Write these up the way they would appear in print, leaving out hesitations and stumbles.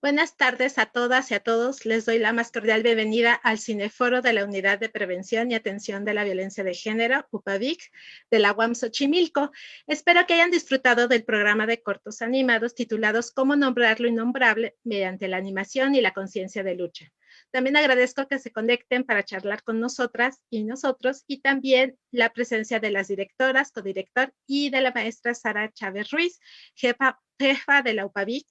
Buenas tardes a todas y a todos. Les doy la más cordial bienvenida al Cineforo de la Unidad de Prevención y Atención de la Violencia de Género, UPAVIC, de la UAM Xochimilco. Espero que hayan disfrutado del programa de cortos animados titulados Cómo nombrar lo innombrable mediante la animación y la conciencia de lucha. También agradezco que se conecten para charlar con nosotras y nosotros, y también la presencia de las directoras, codirector y de la maestra Sara Chávez Ruiz, jefa de la UPAVIC,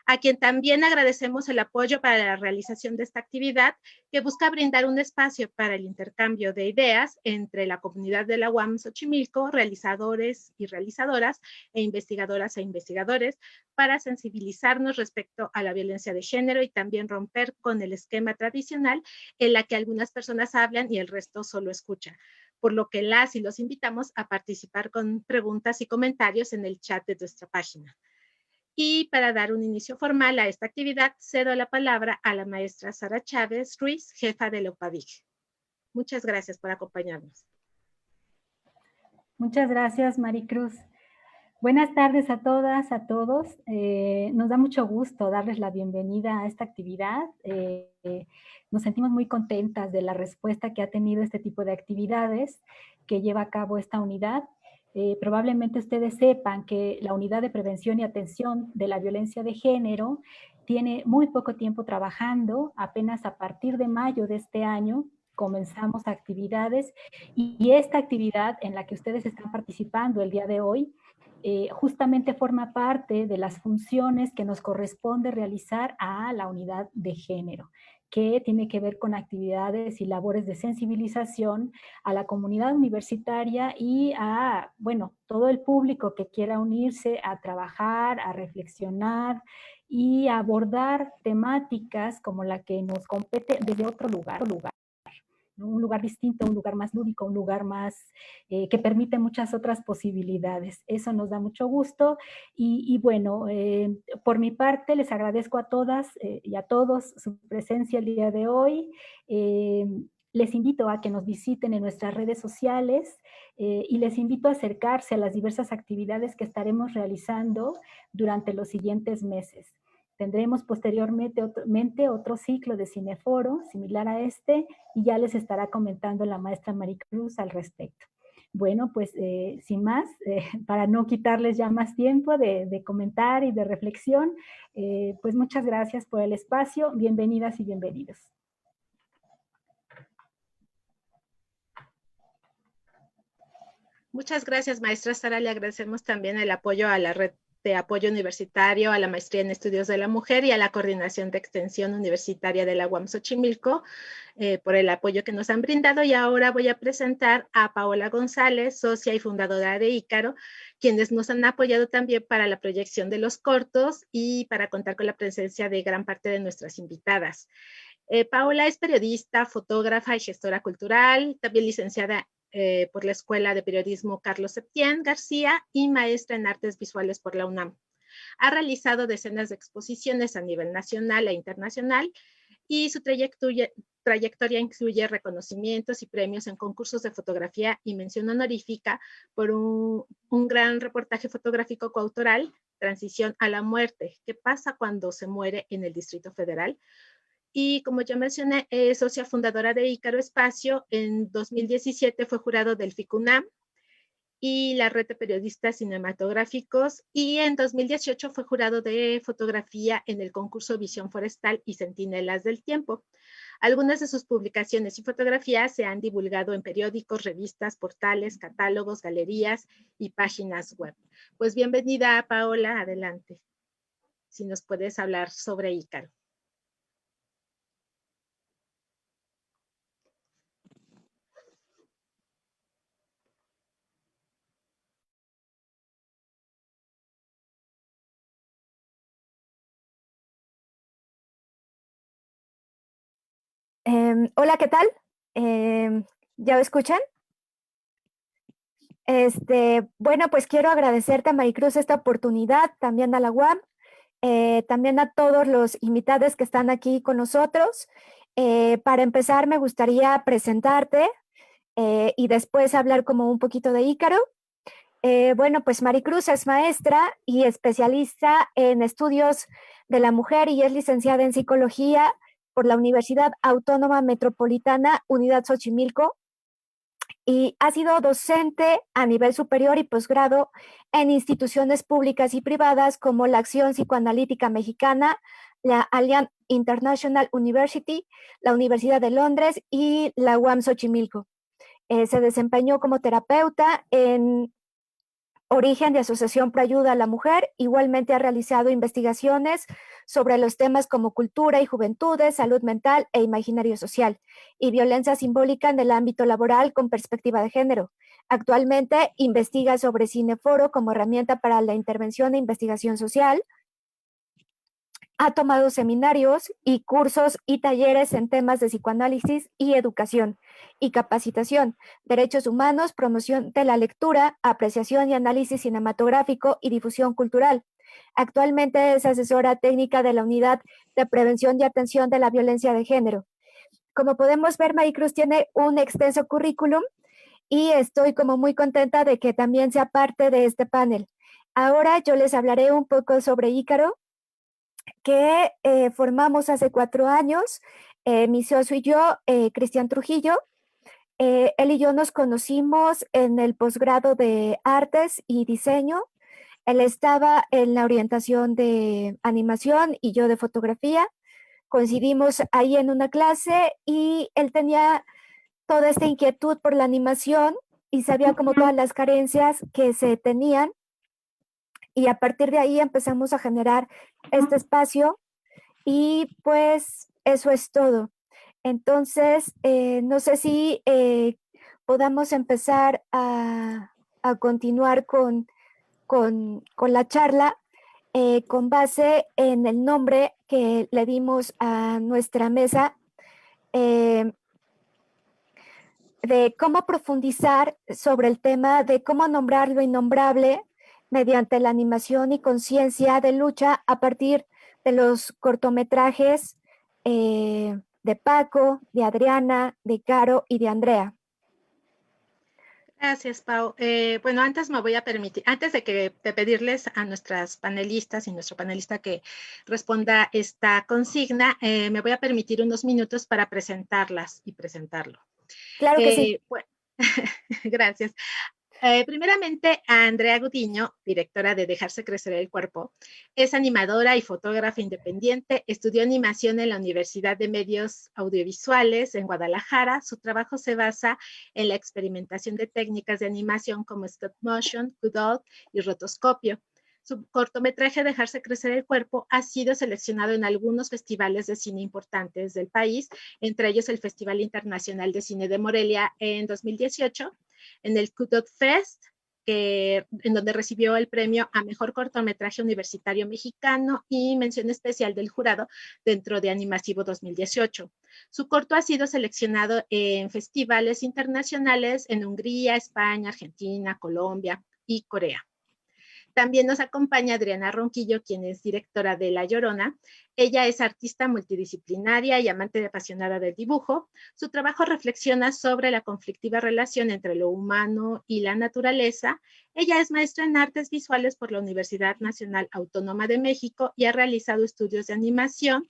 a quien también agradecemos el apoyo para la realización de esta actividad, que busca brindar un espacio para el intercambio de ideas entre la comunidad de la UAM Xochimilco, realizadores y realizadoras, e investigadores, para sensibilizarnos respecto a la violencia de género y también romper con el esquema tradicional en la que algunas personas hablan y el resto solo escucha, por lo que las y los invitamos a participar con preguntas y comentarios en el chat de nuestra página. Y para dar un inicio formal a esta actividad, cedo la palabra a la maestra Sara Chávez Ruiz, jefa de la UPAVIC. Muchas gracias por acompañarnos. Muchas gracias, Maricruz. Buenas tardes a todas, a todos. Nos da mucho gusto darles la bienvenida a esta actividad. Nos sentimos muy contentas de la respuesta que ha tenido este tipo de actividades que lleva a cabo esta unidad. Probablemente ustedes sepan que la Unidad de Prevención y Atención de la Violencia de Género tiene muy poco tiempo trabajando. Apenas a partir de mayo de este año comenzamos actividades, y esta actividad en la que ustedes están participando el día de hoy justamente forma parte de las funciones que nos corresponde realizar a la unidad de género, que tiene que ver con actividades y labores de sensibilización a la comunidad universitaria y a, bueno, todo el público que quiera unirse a trabajar, a reflexionar y a abordar temáticas como la que nos compete desde otro lugar. Un lugar distinto, un lugar más lúdico, un lugar más que permite muchas otras posibilidades. Eso nos da mucho gusto y bueno, por mi parte les agradezco a todas y a todos su presencia el día de hoy. Les invito a que nos visiten en nuestras redes sociales y les invito a acercarse a las diversas actividades que estaremos realizando durante los siguientes meses. Tendremos posteriormente otro ciclo de cineforo similar a este, y ya les estará comentando la maestra Maricruz al respecto. Bueno, pues sin más, para no quitarles ya más tiempo de comentar y de reflexión, pues muchas gracias por el espacio. Bienvenidas y bienvenidos. Muchas gracias, maestra Sara. Le agradecemos también el apoyo a la red de apoyo universitario, a la maestría en estudios de la mujer y a la coordinación de extensión universitaria de la UAM Xochimilco por el apoyo que nos han brindado. Y ahora voy a presentar a Paola González, socia y fundadora de Ícaro, quienes nos han apoyado también para la proyección de los cortos y para contar con la presencia de gran parte de nuestras invitadas. Paola es periodista, fotógrafa y gestora cultural, también licenciada por la Escuela de Periodismo Carlos Septién García y maestra en Artes Visuales por la UNAM. Ha realizado decenas de exposiciones a nivel nacional e internacional y su trayectoria incluye reconocimientos y premios en concursos de fotografía y mención honorífica por un gran reportaje fotográfico coautoral, Transición a la muerte, ¿qué pasa cuando se muere en el Distrito Federal? Y como ya mencioné, es socia fundadora de Ícaro Espacio. En 2017 fue jurado del FICUNAM y la Red de Periodistas Cinematográficos, y en 2018 fue jurado de fotografía en el concurso Visión Forestal y Centinelas del Tiempo. Algunas de sus publicaciones y fotografías se han divulgado en periódicos, revistas, portales, catálogos, galerías y páginas web. Pues bienvenida, Paola, adelante. Si nos puedes hablar sobre Ícaro. Hola, ¿qué tal? ¿Ya me escuchan? Bueno, pues quiero agradecerte a Maricruz esta oportunidad, también a la UAM, también a todos los invitados que están aquí con nosotros. Para empezar, me gustaría presentarte y después hablar como un poquito de Ícaro. Bueno, pues Maricruz es maestra y especialista en estudios de la mujer y es licenciada en psicología por la Universidad Autónoma Metropolitana Unidad Xochimilco y ha sido docente a nivel superior y posgrado en instituciones públicas y privadas como la Acción Psicoanalítica Mexicana, la Alliance International University, la Universidad de Londres y la UAM Xochimilco. Se desempeñó como terapeuta en Origen de Asociación Pro Ayuda a la Mujer. Igualmente ha realizado investigaciones sobre los temas como cultura y juventudes, salud mental e imaginario social y violencia simbólica en el ámbito laboral con perspectiva de género. Actualmente investiga sobre Cineforo como herramienta para la intervención e investigación social. Ha tomado seminarios y cursos y talleres en temas de psicoanálisis y educación y capacitación, derechos humanos, promoción de la lectura, apreciación y análisis cinematográfico y difusión cultural. Actualmente es asesora técnica de la Unidad de Prevención y Atención de la Violencia de Género. Como podemos ver, Maricruz tiene un extenso currículum y estoy como muy contenta de que también sea parte de este panel. Ahora yo les hablaré un poco sobre Ícaro, que formamos hace 4 años, mi socio y yo, Cristian Trujillo. Él y yo nos conocimos en el posgrado de artes y diseño. Él estaba en la orientación de animación y yo de fotografía. Coincidimos ahí en una clase y él tenía toda esta inquietud por la animación y sabía como todas las carencias que se tenían. Y a partir de ahí empezamos a generar este espacio y pues eso es todo. Entonces, no sé si podamos empezar a continuar con la charla con base en el nombre que le dimos a nuestra mesa de cómo profundizar sobre el tema de cómo nombrar lo innombrable mediante la animación y conciencia de lucha a partir de los cortometrajes de Paco, de Adriana, de Caro y de Andrea. Gracias, Pau. Bueno, antes me voy a permitir, antes de pedirles a nuestras panelistas y nuestro panelista que responda esta consigna, me voy a permitir unos minutos para presentarlas y presentarlo. Claro que sí. Bueno, gracias. Primeramente, a Andrea Gudiño, directora de Dejarse Crecer el Cuerpo, es animadora y fotógrafa independiente, estudió animación en la Universidad de Medios Audiovisuales en Guadalajara. Su trabajo se basa en la experimentación de técnicas de animación como stop motion, cutout y rotoscopio. Su cortometraje Dejarse Crecer el Cuerpo ha sido seleccionado en algunos festivales de cine importantes del país, entre ellos el Festival Internacional de Cine de Morelia en 2018, en el Cutout Fest, en donde recibió el premio a Mejor Cortometraje Universitario Mexicano y mención especial del jurado dentro de Animasivo 2018. Su corto ha sido seleccionado en festivales internacionales en Hungría, España, Argentina, Colombia y Corea. También nos acompaña Adriana Ronquillo, quien es directora de La Llorona. Ella es artista multidisciplinaria y amante apasionada del dibujo. Su trabajo reflexiona sobre la conflictiva relación entre lo humano y la naturaleza. Ella es maestra en artes visuales por la Universidad Nacional Autónoma de México y ha realizado estudios de animación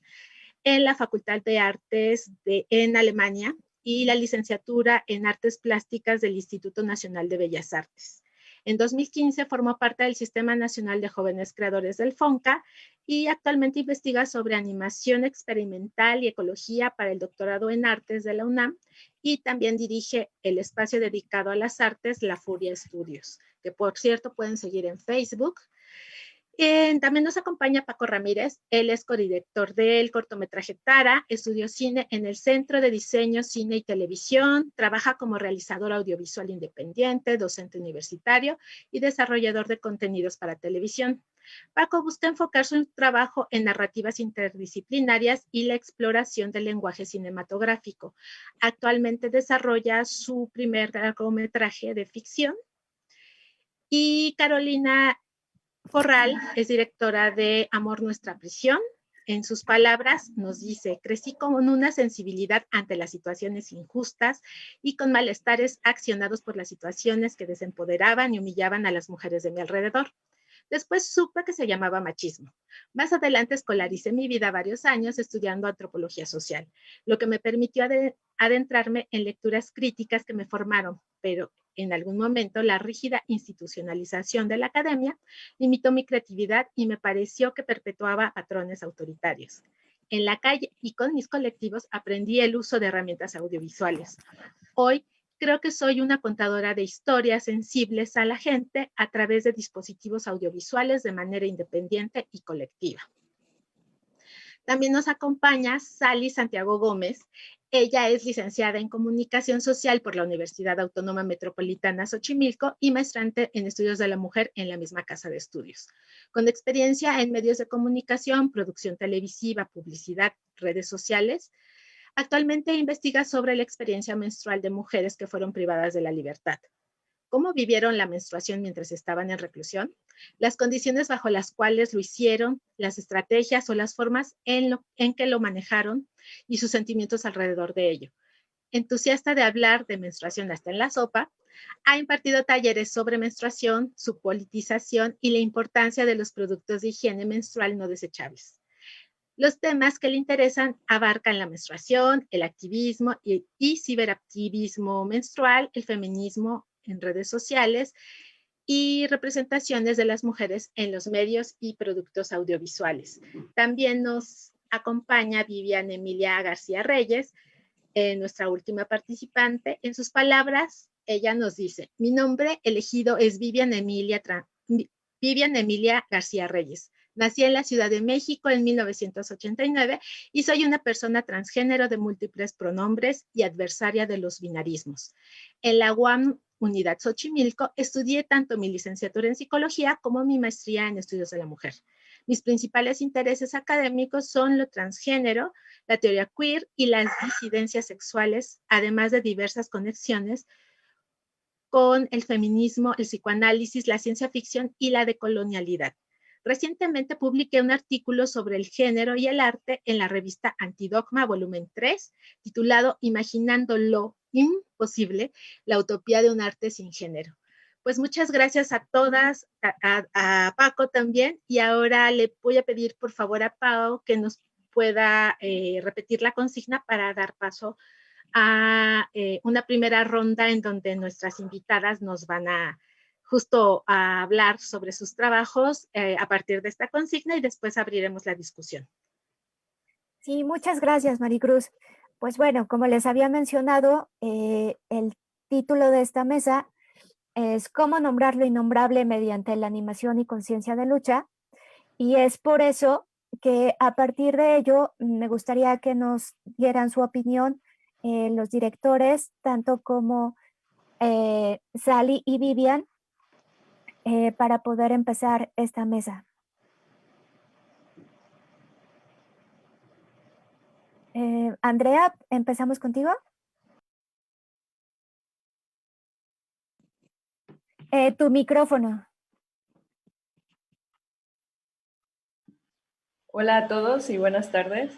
en la Facultad de Artes en Alemania y la licenciatura en Artes Plásticas del Instituto Nacional de Bellas Artes. En 2015 formó parte del Sistema Nacional de Jóvenes Creadores del FONCA y actualmente investiga sobre animación experimental y ecología para el doctorado en artes de la UNAM y también dirige el espacio dedicado a las artes, La Furia Estudios, que por cierto pueden seguir en Facebook. También nos acompaña Paco Ramírez, él es codirector del cortometraje Tara, estudió cine en el Centro de Diseño, Cine y Televisión, trabaja como realizador audiovisual independiente, docente universitario y desarrollador de contenidos para televisión. Paco busca enfocar su trabajo en narrativas interdisciplinarias y la exploración del lenguaje cinematográfico. Actualmente desarrolla su primer largometraje de ficción. Y Carolina Corral es directora de Amor Nuestra Prisión. En sus palabras nos dice: crecí con una sensibilidad ante las situaciones injustas y con malestares accionados por las situaciones que desempoderaban y humillaban a las mujeres de mi alrededor. Después supe que se llamaba machismo. Más adelante escolaricé mi vida varios años estudiando antropología social, lo que me permitió adentrarme en lecturas críticas que me formaron, pero en algún momento la rígida institucionalización de la academia limitó mi creatividad y me pareció que perpetuaba patrones autoritarios. En la calle y con mis colectivos aprendí el uso de herramientas audiovisuales. Hoy creo que soy una contadora de historias sensibles a la gente a través de dispositivos audiovisuales de manera independiente y colectiva. También nos acompaña Sally Santiago Gómez. Ella es licenciada en Comunicación Social por la Universidad Autónoma Metropolitana Xochimilco y maestrante en Estudios de la Mujer en la misma casa de estudios. Con experiencia en medios de comunicación, producción televisiva, publicidad, redes sociales, actualmente investiga sobre la experiencia menstrual de mujeres que fueron privadas de la libertad. ¿Cómo vivieron la menstruación mientras estaban en reclusión? Las condiciones bajo las cuales lo hicieron, las estrategias o las formas en que lo manejaron y sus sentimientos alrededor de ello. Entusiasta de hablar de menstruación hasta en la sopa, ha impartido talleres sobre menstruación, su politización y la importancia de los productos de higiene menstrual no desechables. Los temas que le interesan abarcan la menstruación, el activismo y ciberactivismo menstrual, el feminismo en redes sociales y representaciones de las mujeres en los medios y productos audiovisuales. También nos acompaña Vivian Emilia García Reyes, nuestra última participante. En sus palabras, ella nos dice: mi nombre elegido es Vivian Emilia García Reyes. Nací en la Ciudad de México en 1989 y soy una persona transgénero de múltiples pronombres y adversaria de los binarismos. En la UAM Unidad Xochimilco estudié tanto mi licenciatura en psicología como mi maestría en estudios de la mujer. Mis principales intereses académicos son lo transgénero, la teoría queer y las disidencias sexuales, además de diversas conexiones con el feminismo, el psicoanálisis, la ciencia ficción y la decolonialidad. Recientemente publiqué un artículo sobre el género y el arte en la revista Antidogma, volumen 3, titulado Imaginando lo imposible, la utopía de un arte sin género. Pues muchas gracias a todas, a Paco también, y ahora le voy a pedir por favor a Pau que nos pueda repetir la consigna para dar paso a una primera ronda en donde nuestras invitadas nos van a justo a hablar sobre sus trabajos a partir de esta consigna y después abriremos la discusión. Sí, muchas gracias, Maricruz. Pues bueno, como les había mencionado, el título de esta mesa es ¿Cómo nombrar lo innombrable mediante la animación y conciencia de lucha? Y es por eso que a partir de ello me gustaría que nos dieran su opinión los directores, tanto como Sally y Vivian, para poder empezar esta mesa. Andrea, ¿empezamos contigo? Tu micrófono. Hola a todos y buenas tardes.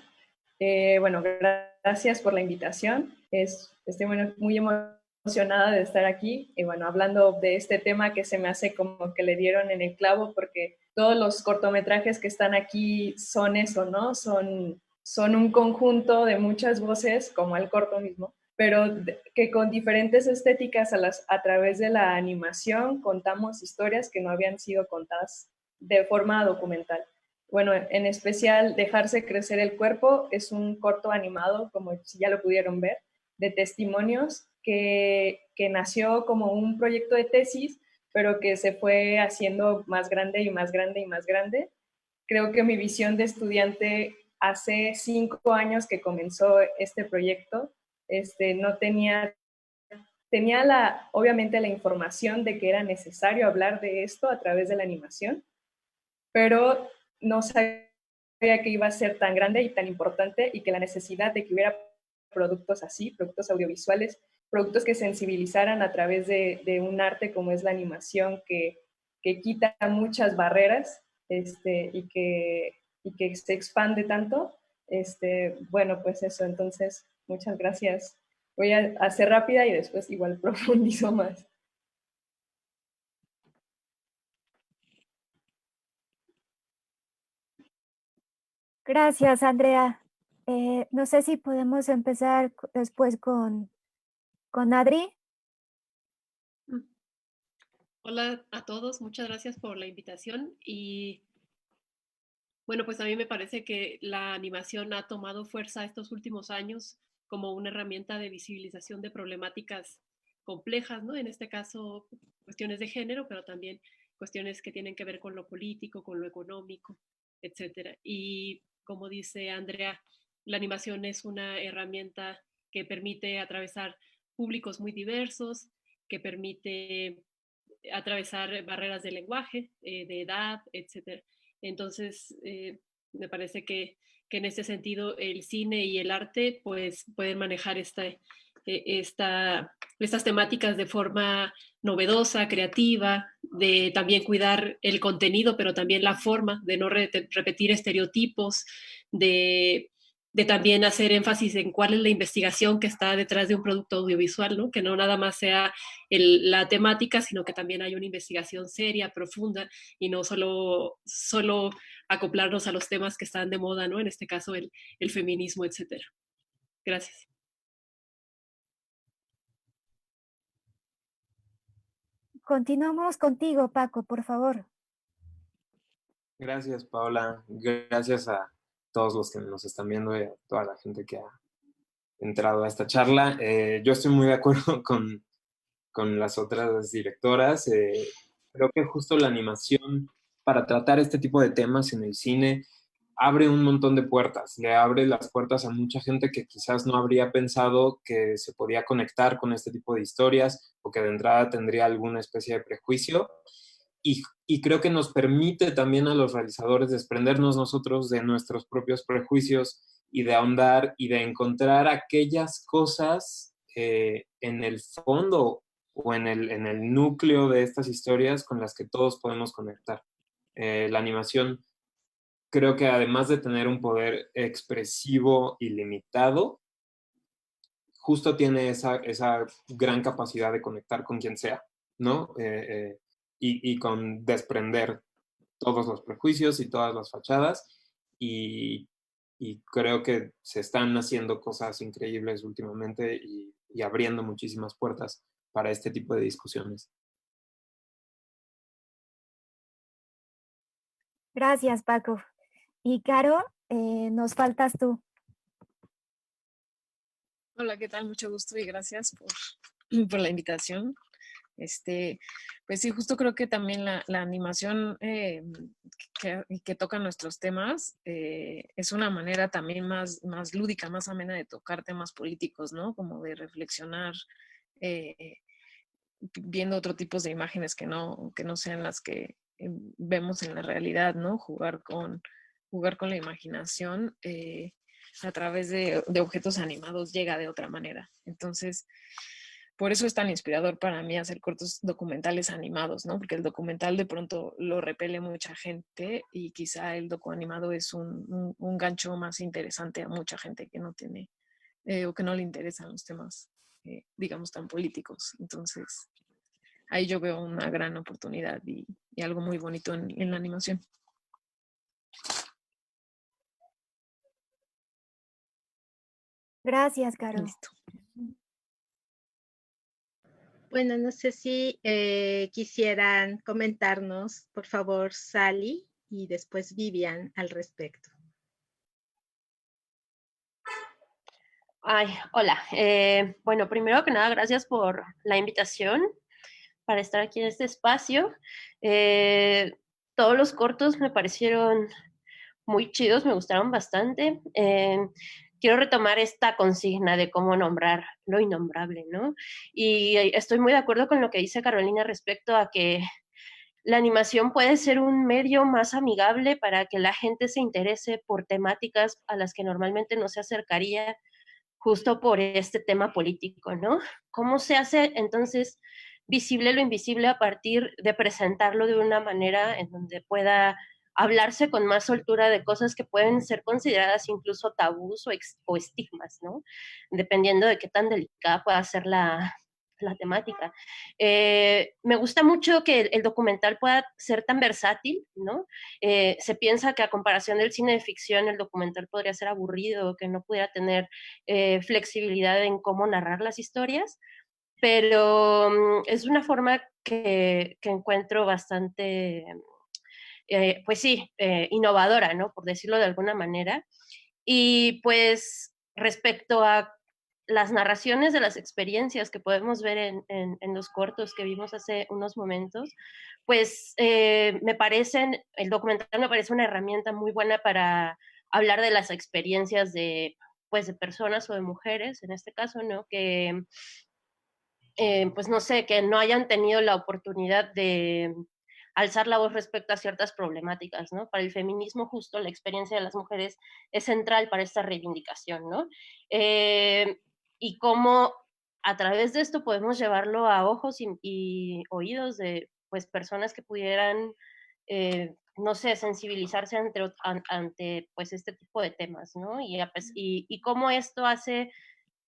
Bueno, gracias por la invitación. Estoy muy emocionada de estar aquí y bueno, hablando de este tema que se me hace como que le dieron en el clavo porque todos los cortometrajes que están aquí son eso, ¿no? Son un conjunto de muchas voces, como el corto mismo, pero que con diferentes estéticas a través de la animación contamos historias que no habían sido contadas de forma documental. Bueno, en especial Dejarse crecer el cuerpo es un corto animado, como si ya lo pudieron ver, de testimonios que nació como un proyecto de tesis, pero que se fue haciendo más grande y más grande y más grande. Creo que mi visión de estudiante hace 5 años que comenzó este proyecto, no tenía obviamente la información de que era necesario hablar de esto a través de la animación, pero no sabía que iba a ser tan grande y tan importante y que la necesidad de que hubiera productos así, productos audiovisuales, productos que sensibilizaran a través de un arte como es la animación, que quita muchas barreras y que y que se expande tanto. Bueno, pues eso, entonces, muchas gracias. Voy a hacer rápida y después igual profundizo más. Gracias, Andrea. No sé si podemos empezar después con Adri. Hola a todos, muchas gracias por la invitación y bueno, pues a mí me parece que la animación ha tomado fuerza estos últimos años como una herramienta de visibilización de problemáticas complejas, ¿no? En este caso, cuestiones de género, pero también cuestiones que tienen que ver con lo político, con lo económico, etcétera. Y como dice Andrea, la animación es una herramienta que permite atravesar públicos muy diversos, que permite atravesar barreras de lenguaje, de edad, etcétera. Entonces, me parece que en ese sentido el cine y el arte pues pueden manejar estas temáticas de forma novedosa, creativa, de también cuidar el contenido, pero también la forma, de no repetir estereotipos, de también hacer énfasis en cuál es la investigación que está detrás de un producto audiovisual, ¿no? Que no nada más sea la temática, sino que también hay una investigación seria, profunda, y no solo acoplarnos a los temas que están de moda, ¿no? En este caso, el feminismo, etcétera. Gracias. Continuamos contigo, Paco, por favor. Gracias, Paola. Gracias a todos los que nos están viendo y a toda la gente que ha entrado a esta charla. Yo estoy muy de acuerdo con las otras directoras. Creo que justo la animación para tratar este tipo de temas en el cine abre un montón de puertas, le abre las puertas a mucha gente que quizás no habría pensado que se podía conectar con este tipo de historias o que de entrada tendría alguna especie de prejuicio. Y creo que nos permite también a los realizadores desprendernos nosotros de nuestros propios prejuicios y de ahondar y de encontrar aquellas cosas en el fondo o en el núcleo de estas historias con las que todos podemos conectar. La animación creo que además de tener un poder expresivo ilimitado, justo tiene esa gran capacidad de conectar con quien sea, ¿no? Y con desprender todos los prejuicios y todas las fachadas. Y creo que se están haciendo cosas increíbles últimamente y abriendo muchísimas puertas para este tipo de discusiones. Gracias, Paco. Y Caro, nos faltas tú. Hola, ¿qué tal? Mucho gusto y gracias por la invitación. Pues sí, justo creo que también la animación que toca nuestros temas es una manera también más lúdica, más amena de tocar temas políticos, ¿no? Como de reflexionar, viendo otro tipo de imágenes que no sean las que vemos en la realidad, ¿no? Jugar con la imaginación a través de objetos animados llega de otra manera. Entonces, por eso es tan inspirador para mí hacer cortos documentales animados, ¿no? Porque el documental de pronto lo repele mucha gente y quizá el docu animado es un gancho más interesante a mucha gente que no tiene o que no le interesan los temas, digamos, tan políticos. Entonces, ahí yo veo una gran oportunidad y algo muy bonito en la animación. Gracias, Caro. Listo. Bueno, no sé si quisieran comentarnos, por favor, Sally y después Vivian al respecto. Ay, hola. Bueno, primero que nada, gracias por la invitación para estar aquí en este espacio. Todos los cortos me parecieron muy chidos, me gustaron bastante. Quiero retomar esta consigna de cómo nombrar lo innombrable, ¿no? Y estoy muy de acuerdo con lo que dice Carolina respecto a que la animación puede ser un medio más amigable para que la gente se interese por temáticas a las que normalmente no se acercaría justo por este tema político, ¿no? ¿Cómo se hace entonces visible lo invisible a partir de presentarlo de una manera en donde pueda hablarse con más soltura de cosas que pueden ser consideradas incluso tabús o estigmas, ¿no? Dependiendo de qué tan delicada pueda ser la temática. Me gusta mucho que el documental pueda ser tan versátil, ¿no? Se piensa que a comparación del cine de ficción, el documental podría ser aburrido, que no pudiera tener flexibilidad en cómo narrar las historias, pero es una forma que encuentro bastante, pues sí, innovadora, ¿no? Por decirlo de alguna manera. Y pues respecto a las narraciones de las experiencias que podemos ver en los cortos que vimos hace unos momentos, pues el documental me parece una herramienta muy buena para hablar de las experiencias de, pues, de personas o de mujeres, en este caso, ¿no? Que, pues no sé, que no hayan tenido la oportunidad de alzar la voz respecto a ciertas problemáticas, ¿no? Para el feminismo justo la experiencia de las mujeres es central para esta reivindicación, ¿no? Y cómo a través de esto podemos llevarlo a ojos y oídos de, pues, personas que pudieran, no sé, sensibilizarse ante pues, este tipo de temas, ¿no? Y cómo esto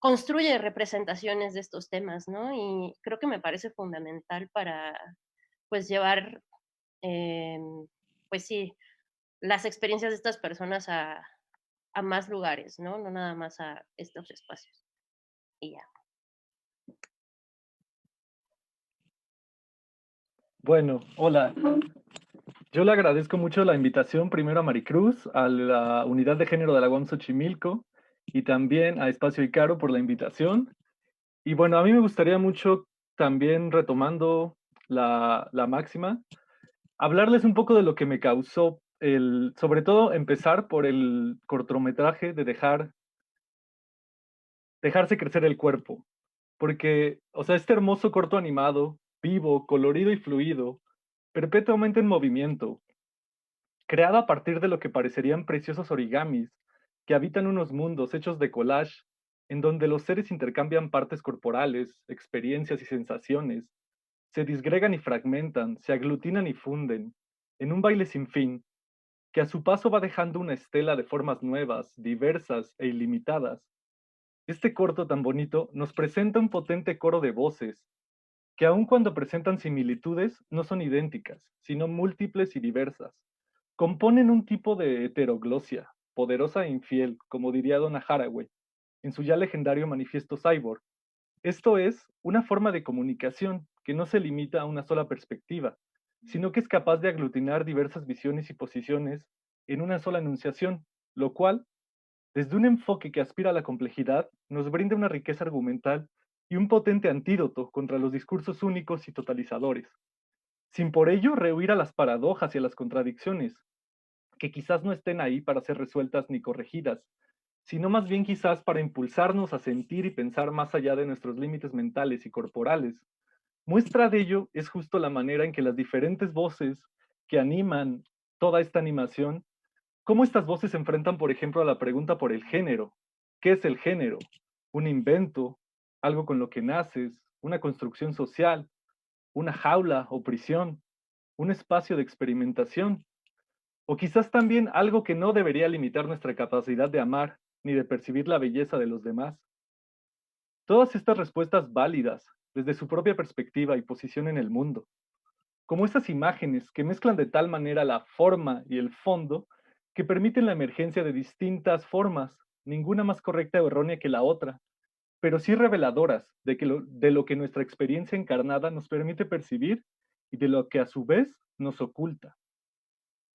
construye representaciones de estos temas, ¿no? Y creo que me parece fundamental para, pues, llevar, pues sí, las experiencias de estas personas a más lugares, ¿no? No nada más a estos espacios. Y ya. Bueno, hola. Yo le agradezco mucho la invitación primero a Maricruz, a la Unidad de Género de la UAM Xochimilco y también a Espacio Icaro por la invitación. Y bueno, a mí me gustaría mucho también retomando la máxima, hablarles un poco de lo que me causó sobre todo empezar por el cortometraje de dejarse crecer el cuerpo. Porque, o sea, este hermoso corto animado, vivo, colorido y fluido, perpetuamente en movimiento, creado a partir de lo que parecerían preciosos origamis, que habitan unos mundos hechos de collage, en donde los seres intercambian partes corporales, experiencias y sensaciones, se disgregan y fragmentan, se aglutinan y funden, en un baile sin fin, que a su paso va dejando una estela de formas nuevas, diversas e ilimitadas. Este corto tan bonito nos presenta un potente coro de voces, que aun cuando presentan similitudes, no son idénticas, sino múltiples y diversas. Componen un tipo de heteroglosia, poderosa e infiel, como diría Donna Haraway, en su ya legendario manifiesto Cyborg. Esto es una forma de comunicación que no se limita a una sola perspectiva, sino que es capaz de aglutinar diversas visiones y posiciones en una sola enunciación, lo cual, desde un enfoque que aspira a la complejidad, nos brinda una riqueza argumental y un potente antídoto contra los discursos únicos y totalizadores, sin por ello rehuir a las paradojas y a las contradicciones, que quizás no estén ahí para ser resueltas ni corregidas, sino más bien quizás para impulsarnos a sentir y pensar más allá de nuestros límites mentales y corporales. Muestra de ello es justo la manera en que las diferentes voces que animan toda esta animación, cómo estas voces se enfrentan, por ejemplo, a la pregunta por el género. ¿Qué es el género? ¿Un invento? ¿Algo con lo que naces? ¿Una construcción social? ¿Una jaula o prisión? ¿Un espacio de experimentación? O quizás también algo que no debería limitar nuestra capacidad de amar ni de percibir la belleza de los demás. Todas estas respuestas válidas desde su propia perspectiva y posición en el mundo, como estas imágenes que mezclan de tal manera la forma y el fondo que permiten la emergencia de distintas formas, ninguna más correcta o errónea que la otra, pero sí reveladoras de lo que nuestra experiencia encarnada nos permite percibir y de lo que a su vez nos oculta.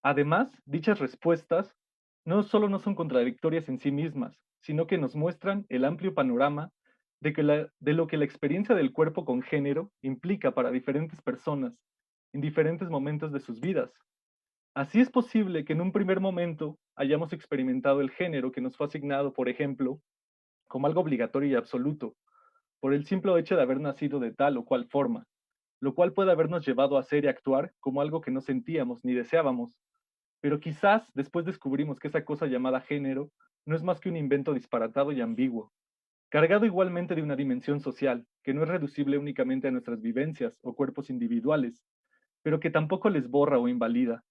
Además, dichas respuestas no solo no son contradictorias en sí mismas, sino que nos muestran el amplio panorama de lo que la experiencia del cuerpo con género implica para diferentes personas en diferentes momentos de sus vidas. Así es posible que en un primer momento hayamos experimentado el género que nos fue asignado, por ejemplo, como algo obligatorio y absoluto, por el simple hecho de haber nacido de tal o cual forma, lo cual puede habernos llevado a ser y actuar como algo que no sentíamos ni deseábamos, pero quizás después descubrimos que esa cosa llamada género no es más que un invento disparatado y ambiguo, cargado igualmente de una dimensión social, que no es reducible únicamente a nuestras vivencias o cuerpos individuales, pero que tampoco les borra o invalida,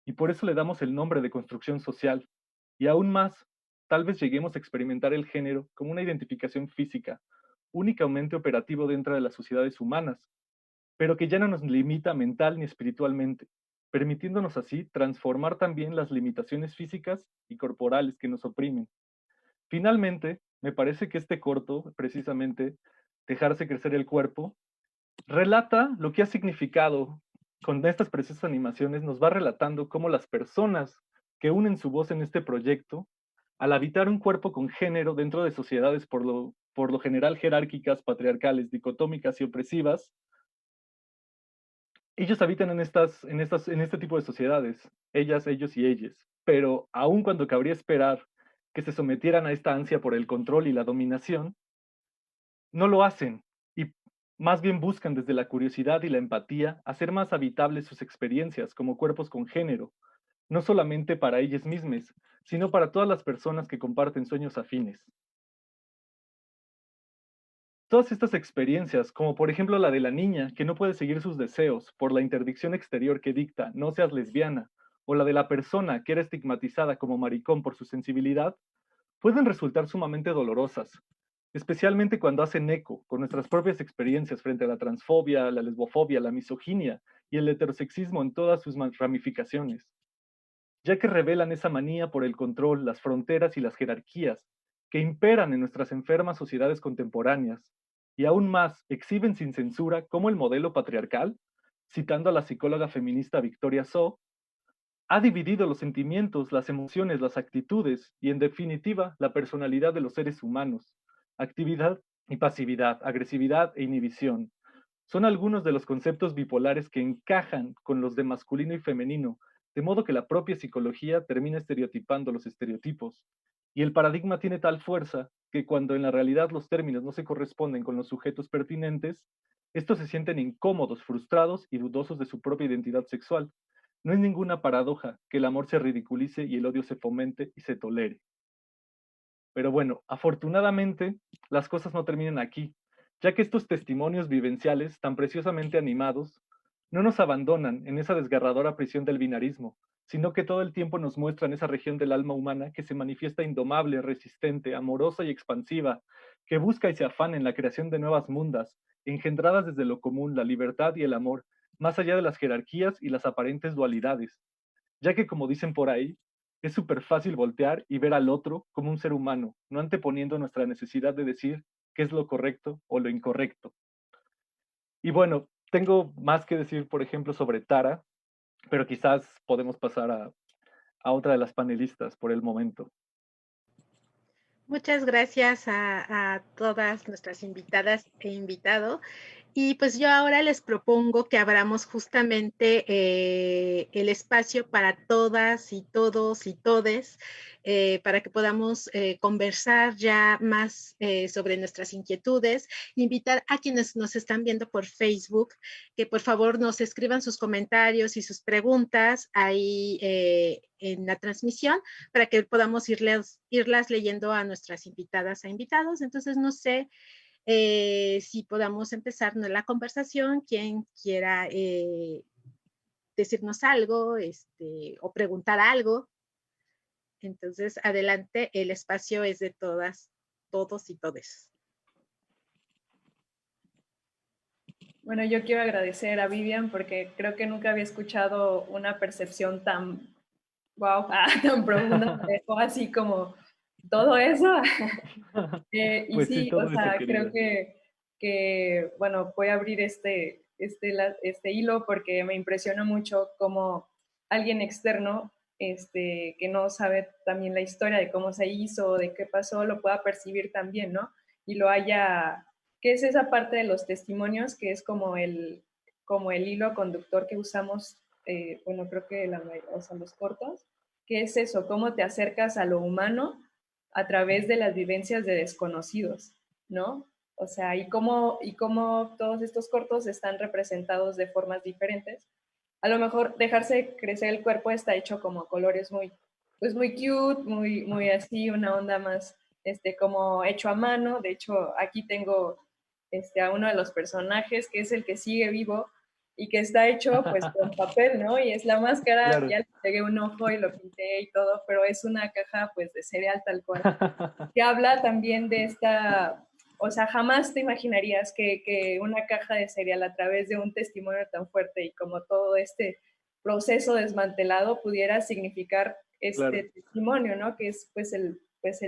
y por eso le damos el nombre de construcción social. Y aún más, tal vez lleguemos a experimentar el género como una identificación física, únicamente operativo dentro de las sociedades humanas, pero que ya no nos limita mental ni espiritualmente, permitiéndonos así transformar también las limitaciones físicas y corporales que nos oprimen. Finalmente, me parece que este corto, precisamente, Dejarse crecer el cuerpo, relata lo que ha significado. Con estas preciosas animaciones nos va relatando cómo las personas que unen su voz en este proyecto, al habitar un cuerpo con género dentro de sociedades por lo general jerárquicas, patriarcales, dicotómicas y opresivas, ellos habitan en este tipo de sociedades, ellas, ellos y ellas. Pero aun cuando cabría esperar que se sometieran a esta ansia por el control y la dominación, no lo hacen y más bien buscan desde la curiosidad y la empatía hacer más habitables sus experiencias como cuerpos con género, no solamente para ellas mismas, sino para todas las personas que comparten sueños afines. Todas estas experiencias, como por ejemplo la de la niña que no puede seguir sus deseos por la interdicción exterior que dicta no seas lesbiana, o la de la persona que era estigmatizada como maricón por su sensibilidad, pueden resultar sumamente dolorosas, especialmente cuando hacen eco con nuestras propias experiencias frente a la transfobia, la lesbofobia, la misoginia y el heterosexismo en todas sus ramificaciones, ya que revelan esa manía por el control, las fronteras y las jerarquías que imperan en nuestras enfermas sociedades contemporáneas, y aún más exhiben sin censura cómo el modelo patriarcal, citando a la psicóloga feminista Victoria So, ha dividido los sentimientos, las emociones, las actitudes y, en definitiva, la personalidad de los seres humanos. Actividad y pasividad, agresividad e inhibición. Son algunos de los conceptos bipolares que encajan con los de masculino y femenino, de modo que la propia psicología termina estereotipando los estereotipos. Y el paradigma tiene tal fuerza que cuando en la realidad los términos no se corresponden con los sujetos pertinentes, estos se sienten incómodos, frustrados y dudosos de su propia identidad sexual. No es ninguna paradoja que el amor se ridiculice y el odio se fomente y se tolere. Pero bueno, afortunadamente, las cosas no terminan aquí, ya que estos testimonios vivenciales, tan preciosamente animados, no nos abandonan en esa desgarradora prisión del binarismo, sino que todo el tiempo nos muestran esa región del alma humana que se manifiesta indomable, resistente, amorosa y expansiva, que busca y se afana en la creación de nuevas mundas, engendradas desde lo común, la libertad y el amor, más allá de las jerarquías y las aparentes dualidades, ya que como dicen por ahí, es súper fácil voltear y ver al otro como un ser humano, no anteponiendo nuestra necesidad de decir qué es lo correcto o lo incorrecto. Y bueno, tengo más que decir, por ejemplo, sobre Tara, pero quizás podemos pasar a otra de las panelistas por el momento. Muchas gracias a todas nuestras invitadas e invitado. Y pues yo ahora les propongo que abramos justamente el espacio para todas y todos y todes, para que podamos conversar ya más sobre nuestras inquietudes. Invitar a quienes nos están viendo por Facebook que por favor nos escriban sus comentarios y sus preguntas ahí en la transmisión para que podamos irlas leyendo a nuestras invitadas e invitados. Entonces, no sé si podamos empezar la conversación, quien quiera decirnos algo o preguntar algo. Entonces, adelante, el espacio es de todas, todos y todes. Bueno, yo quiero agradecer a Vivian porque creo que nunca había escuchado una percepción tan, wow, tan profunda, me dejó así como todo eso. Y Pues sí, sí, todo o eso, sea, creo querida. que, bueno, voy a abrir este hilo porque me impresiona mucho cómo alguien externo, que no sabe también la historia de cómo se hizo, de qué pasó, lo pueda percibir también, ¿no? Y lo haya, que es esa parte de los testimonios, que es como el hilo conductor que usamos, bueno, creo que o sea, los cortos, que es eso, cómo te acercas a lo humano a través de las vivencias de desconocidos, ¿no? O sea, y cómo todos estos cortos están representados de formas diferentes. A lo mejor dejarse crecer el cuerpo está hecho como colores muy, pues muy cute, muy así, una onda más, como hecho a mano. De hecho, aquí tengo a uno de los personajes, que es el que sigue vivo, y que está hecho pues con papel, ¿no? Y es la máscara, Claro. ya le pegué un ojo y lo pinté y todo, pero es una caja pues de cereal tal cual, que habla también de esta, o sea, jamás te imaginarías que una caja de cereal a través de un testimonio tan fuerte y como todo este proceso desmantelado pudiera significar Claro. este testimonio, ¿no? Que es pues el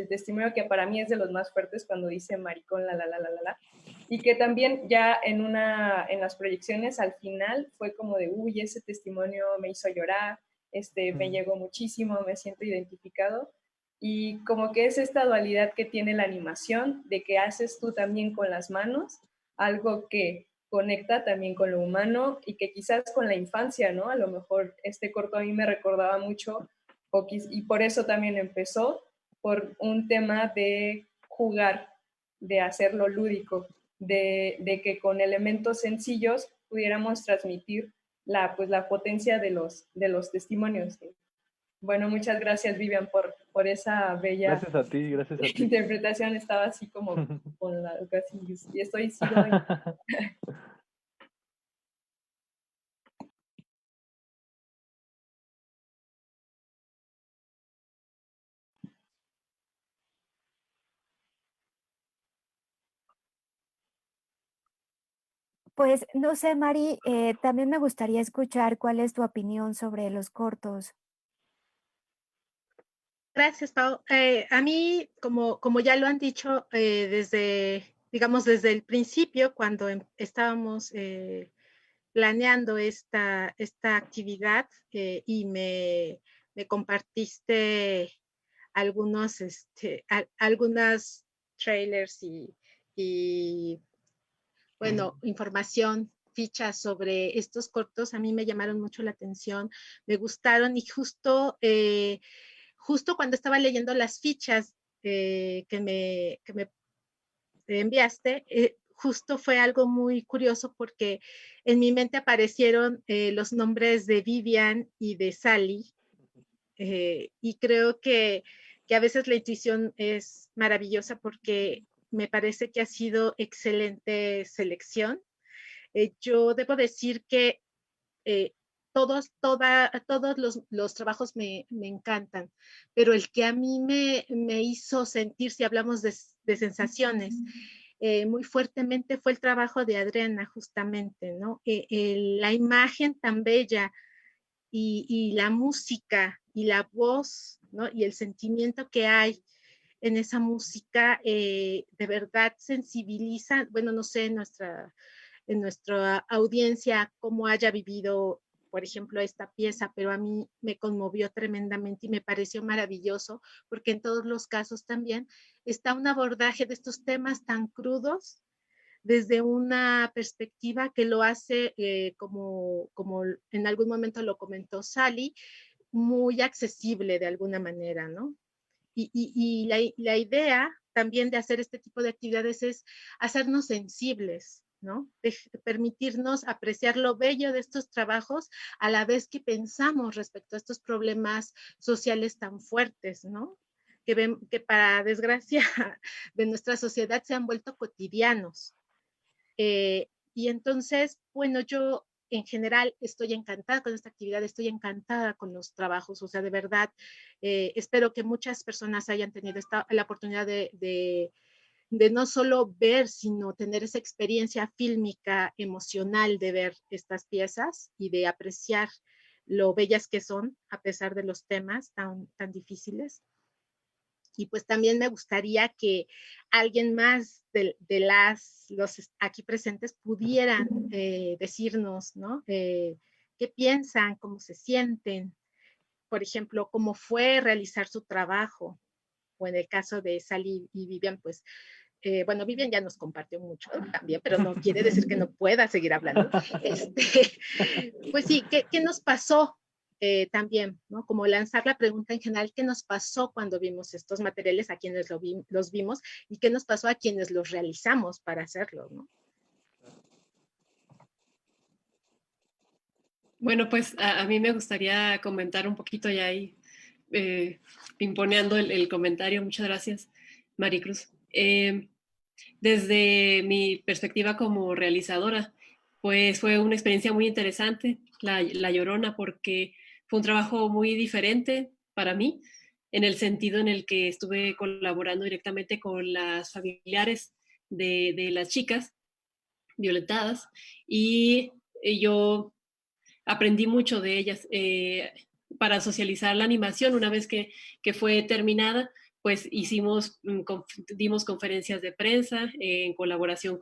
testimonio que para mí es de los más fuertes cuando dice maricón, la. Y que también ya en las proyecciones al final fue como de, uy, ese testimonio me hizo llorar, me llegó muchísimo, me siento identificado. Y como que es esta dualidad que tiene la animación, de que haces tú también con las manos algo que conecta también con lo humano y que quizás con la infancia, ¿no? A lo mejor este corto a mí me recordaba mucho, y por eso también empezó, por un tema de jugar, de hacerlo lúdico, de que con elementos sencillos pudiéramos transmitir pues, la potencia de los testimonios. Bueno, muchas gracias, Vivian, por esa bella Gracias a ti, gracias a ti. interpretación. Estaba así como con la casi, y sigo. Pues no sé, Mari, también me gustaría escuchar cuál es tu opinión sobre los cortos. Gracias, Pau. A mí, como ya lo han dicho, digamos, desde el principio, cuando estábamos planeando esta actividad y me compartiste algunas trailers y, bueno, información, fichas sobre estos cortos, a mí me llamaron mucho la atención, me gustaron y justo cuando estaba leyendo las fichas que me enviaste, justo fue algo muy curioso porque en mi mente aparecieron los nombres de Vivian y de Sally, y creo que a veces la intuición es maravillosa porque me parece que ha sido excelente selección. Yo debo decir que eh, todos los trabajos me encantan, pero el que a mí me hizo sentir, si hablamos de sensaciones, muy fuertemente fue el trabajo de Adriana, justamente, ¿no? La imagen tan bella y la música y la voz, ¿no? Y el sentimiento que hay en esa música, de verdad sensibiliza, bueno, no sé, en nuestra audiencia cómo haya vivido, por ejemplo, esta pieza, pero a mí me conmovió tremendamente y me pareció maravilloso, porque en todos los casos también está un abordaje de estos temas tan crudos desde una perspectiva que lo hace, como en algún momento lo comentó Sally, muy accesible de alguna manera, ¿no? Y la idea también de hacer este tipo de actividades es hacernos sensibles, ¿no? De permitirnos apreciar lo bello de estos trabajos a la vez que pensamos respecto a estos problemas sociales tan fuertes, ¿no? Que para desgracia de nuestra sociedad se han vuelto cotidianos. Y entonces, bueno, yo en general estoy encantada con esta actividad, estoy encantada con los trabajos, o sea, de verdad, espero que muchas personas hayan tenido la oportunidad de no solo ver, sino tener esa experiencia fílmica, emocional de ver estas piezas y de apreciar lo bellas que son, a pesar de los temas tan difíciles. Y pues también me gustaría que alguien más de los aquí presentes pudieran decirnos, ¿no? ¿Qué piensan? ¿Cómo se sienten? Por ejemplo, ¿cómo fue realizar su trabajo? O en el caso de Sally y Vivian, pues, bueno, Vivian ya nos compartió mucho también, pero no quiere decir que no pueda seguir hablando. Pues sí, ¿qué nos pasó? También, ¿no? Como lanzar la pregunta en general, ¿qué nos pasó cuando vimos estos materiales a quienes los vimos y qué nos pasó a quienes los realizamos para hacerlo, ¿no? Bueno, pues a mí me gustaría comentar un poquito ya ahí, pimponeando el comentario. Muchas gracias, Maricruz. Desde mi perspectiva como realizadora, pues fue una experiencia muy interesante, La Llorona, porque fue un trabajo muy diferente para mí, en el sentido en el que estuve colaborando directamente con las familiares de las chicas violentadas y yo aprendí mucho de ellas. Para socializar la animación, una vez que fue terminada, pues dimos conferencias de prensa en colaboración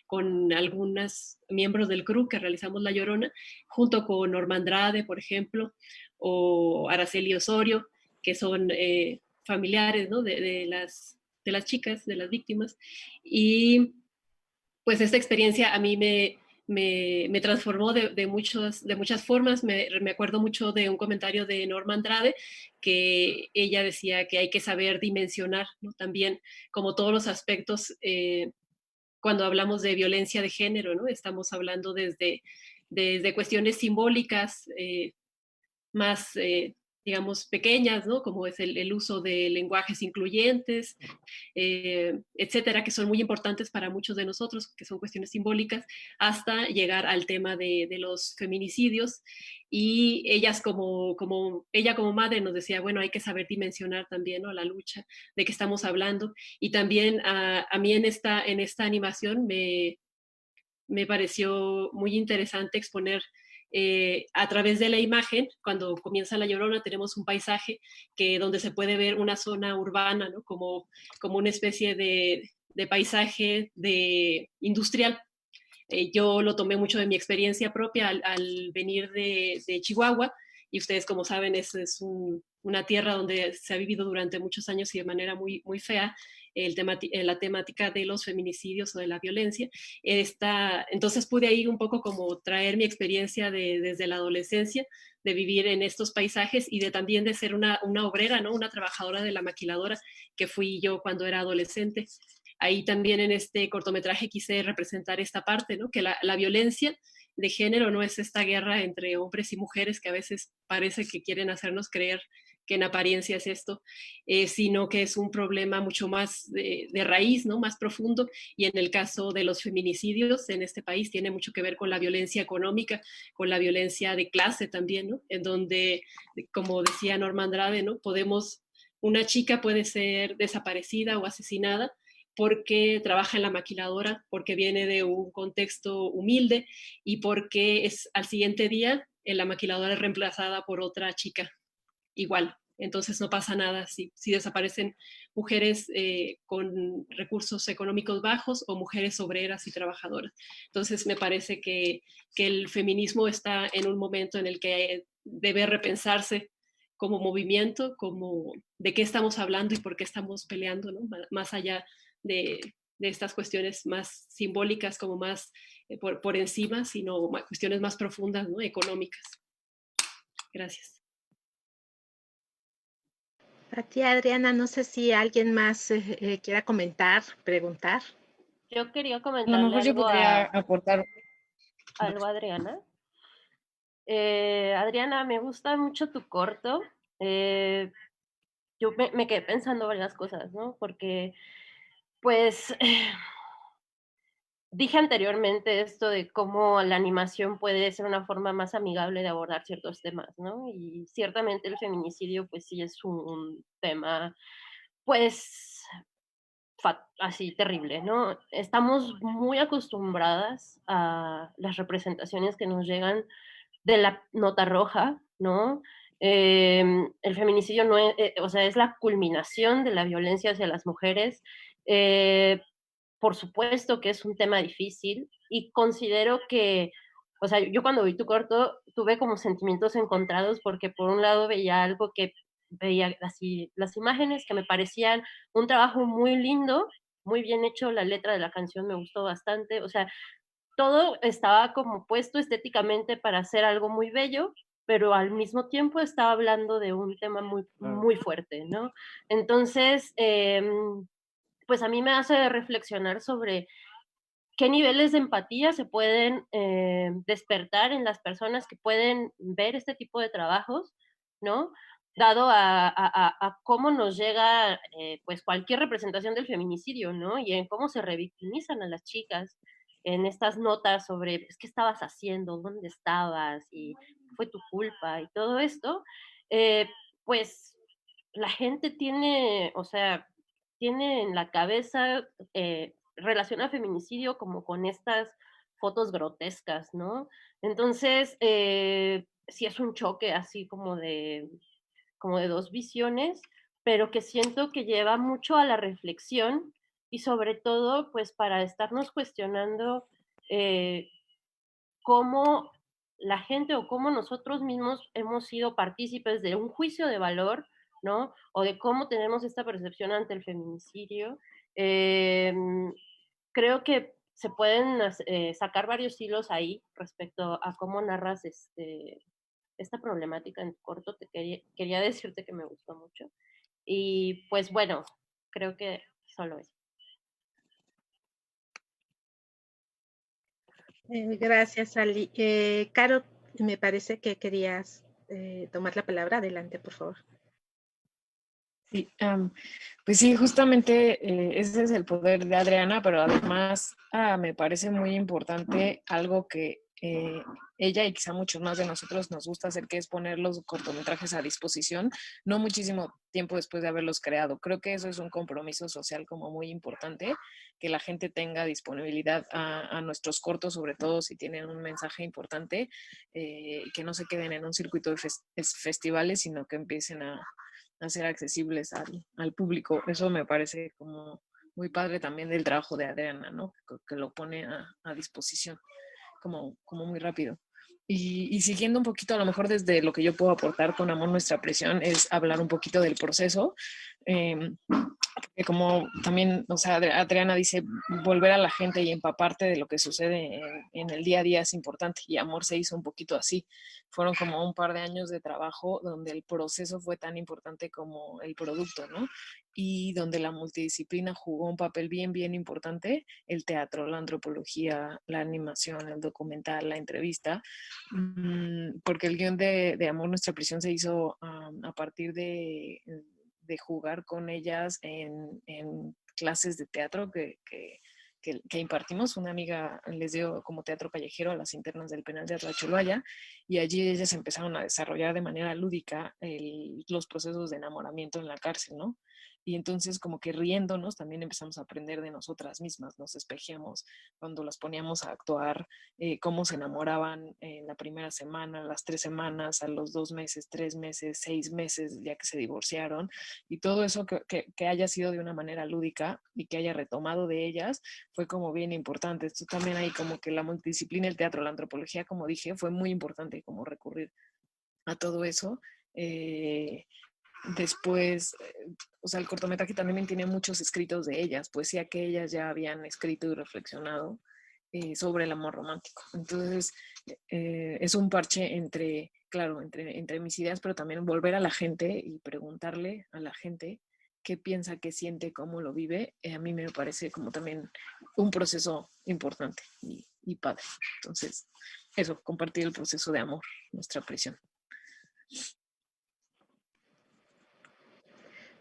con algunos miembros del crew que realizamos La Llorona, junto con Norma Andrade, por ejemplo, o Araceli Osorio, que son familiares, ¿no? de las chicas, de las víctimas. Y pues esta experiencia a mí me transformó de muchas formas. Me acuerdo mucho de un comentario de Norma Andrade, que ella decía que hay que saber dimensionar, ¿no? También como todos los aspectos, cuando hablamos de violencia de género, ¿no? Estamos hablando desde cuestiones simbólicas, más, digamos, pequeñas, ¿no? Como es el uso de lenguajes incluyentes, etcétera, que son muy importantes para muchos de nosotros, que son cuestiones simbólicas, hasta llegar al tema de los feminicidios. Y ella como madre nos decía, bueno, hay que saber dimensionar también, ¿no? La lucha de que estamos hablando. Y también a mí en esta animación me pareció muy interesante exponer a través de la imagen. Cuando comienza La Llorona tenemos un paisaje donde se puede ver una zona urbana, ¿no? Como una especie de paisaje industrial. Yo lo tomé mucho de mi experiencia propia al venir de Chihuahua, y ustedes, como saben, es una tierra donde se ha vivido durante muchos años y de manera muy, muy fea la temática de los feminicidios o de la violencia. Entonces pude ahí un poco como traer mi experiencia desde la adolescencia, de vivir en estos paisajes y también de ser una obrera, ¿no? Una trabajadora de la maquiladora que fui yo cuando era adolescente. Ahí también en este cortometraje quise representar esta parte, ¿no? Que la violencia de género no es esta guerra entre hombres y mujeres que a veces parece que quieren hacernos creer que en apariencia es esto, sino que es un problema mucho más de raíz, ¿no? Más profundo. Y en el caso de los feminicidios en este país tiene mucho que ver con la violencia económica, con la violencia de clase también, ¿no? En donde, como decía Norma Andrade, ¿no? Una chica puede ser desaparecida o asesinada porque trabaja en la maquiladora, porque viene de un contexto humilde y porque al siguiente día la maquiladora es reemplazada por otra chica igual. Entonces no pasa nada si desaparecen mujeres con recursos económicos bajos o mujeres obreras y trabajadoras. Entonces me parece que el feminismo está en un momento en el que debe repensarse como movimiento, como de qué estamos hablando y por qué estamos peleando, ¿no? Más allá de estas cuestiones más simbólicas, como más por encima, sino cuestiones más profundas, ¿no? Económicas. Gracias. A ti, Adriana, no sé si alguien más quiera comentar, preguntar. Yo quería A lo comentarle mejor yo algo podría aportar. algo a Adriana. Adriana, me gusta mucho tu corto. Yo me quedé pensando varias cosas, ¿no? Porque, pues, dije anteriormente esto de cómo la animación puede ser una forma más amigable de abordar ciertos temas, ¿no? Y ciertamente el feminicidio, pues sí es un tema, pues, así terrible, ¿no? Estamos muy acostumbradas a las representaciones que nos llegan de la nota roja, ¿no? El feminicidio no es, o sea, es la culminación de la violencia hacia las mujeres. Por supuesto que es un tema difícil y considero que, o sea, yo cuando vi tu corto tuve como sentimientos encontrados porque por un lado veía algo que veía así las imágenes que me parecían un trabajo muy lindo, muy bien hecho, la letra de la canción me gustó bastante, o sea, todo estaba como puesto estéticamente para hacer algo muy bello, pero al mismo tiempo estaba hablando de un tema muy, muy fuerte, ¿no? Entonces, pues a mí me hace reflexionar sobre qué niveles de empatía se pueden despertar en las personas que pueden ver este tipo de trabajos, ¿no? Dado a cómo nos llega pues cualquier representación del feminicidio, ¿no? Y en cómo se revictimizan a las chicas. en estas notas sobre pues, qué estabas haciendo, dónde estabas y fue tu culpa y todo esto, pues la gente tiene, o sea, tiene en la cabeza, relaciona feminicidio como con estas fotos grotescas, ¿no? Entonces, sí es un choque así como de dos visiones, pero que siento que lleva mucho a la reflexión y sobre todo, pues para estarnos cuestionando eh, cómo la gente o cómo nosotros mismos hemos sido partícipes de un juicio de valor, ¿no? O de cómo tenemos esta percepción ante el feminicidio. Eh, Creo que se pueden sacar varios hilos ahí respecto a cómo narras esta problemática en corto. Quería decirte que me gustó mucho. Y pues bueno, creo que solo eso. Gracias, Ali. Caro, me parece que querías tomar la palabra. Adelante, por favor. Sí, pues sí, justamente ese es el poder de Adriana, pero además me parece muy importante algo que ella y quizá muchos más de nosotros nos gusta hacer, que es poner los cortometrajes a disposición, no muchísimo tiempo después de haberlos creado. Creo que eso es un compromiso social como muy importante, que la gente tenga disponibilidad a nuestros cortos, sobre todo si tienen un mensaje importante, que no se queden en un circuito de festivales, sino que empiecen a ser accesibles al público. Eso me parece como muy padre también del trabajo de Adriana, ¿no? Que lo pone a disposición como muy rápido. Y siguiendo un poquito, a lo mejor desde lo que yo puedo aportar con Amor Nuestra Prisión, es hablar un poquito del proceso. Que como también, o sea, Adriana dice, volver a la gente y empaparte de lo que sucede en el día a día es importante, y Amor se hizo un poquito así. Fueron como un par de años de trabajo donde el proceso fue tan importante como el producto, ¿no? Y donde la multidisciplina jugó un papel bien, bien importante: el teatro, la antropología, la animación, el documental, la entrevista, porque el guión de Amor Nuestra Prisión se hizo a partir de jugar con ellas en clases de teatro que impartimos. Una amiga les dio como teatro callejero a las internas del penal de Atlacholoaya, y allí ellas empezaron a desarrollar de manera lúdica los procesos de enamoramiento en la cárcel, ¿no? Y entonces como que riéndonos también empezamos a aprender de nosotras mismas, nos espejeamos cuando las poníamos a actuar, cómo se enamoraban en la primera semana, las 3 semanas, a los 2 meses, 3 meses, 6 meses, ya que se divorciaron, y todo eso que haya sido de una manera lúdica y que haya retomado de ellas fue como bien importante. Esto también hay como que la multidisciplina, el teatro, la antropología, como dije, fue muy importante como recurrir a todo eso. Después, o sea, el cortometraje también tiene muchos escritos de ellas, poesía que ellas ya habían escrito y reflexionado sobre el amor romántico. Entonces, es un parche entre, claro, entre mis ideas, pero también volver a la gente y preguntarle a la gente qué piensa, qué siente, cómo lo vive. A mí me parece como también un proceso importante y padre. Entonces, eso, compartir el proceso de Amor, Nuestra Prisión.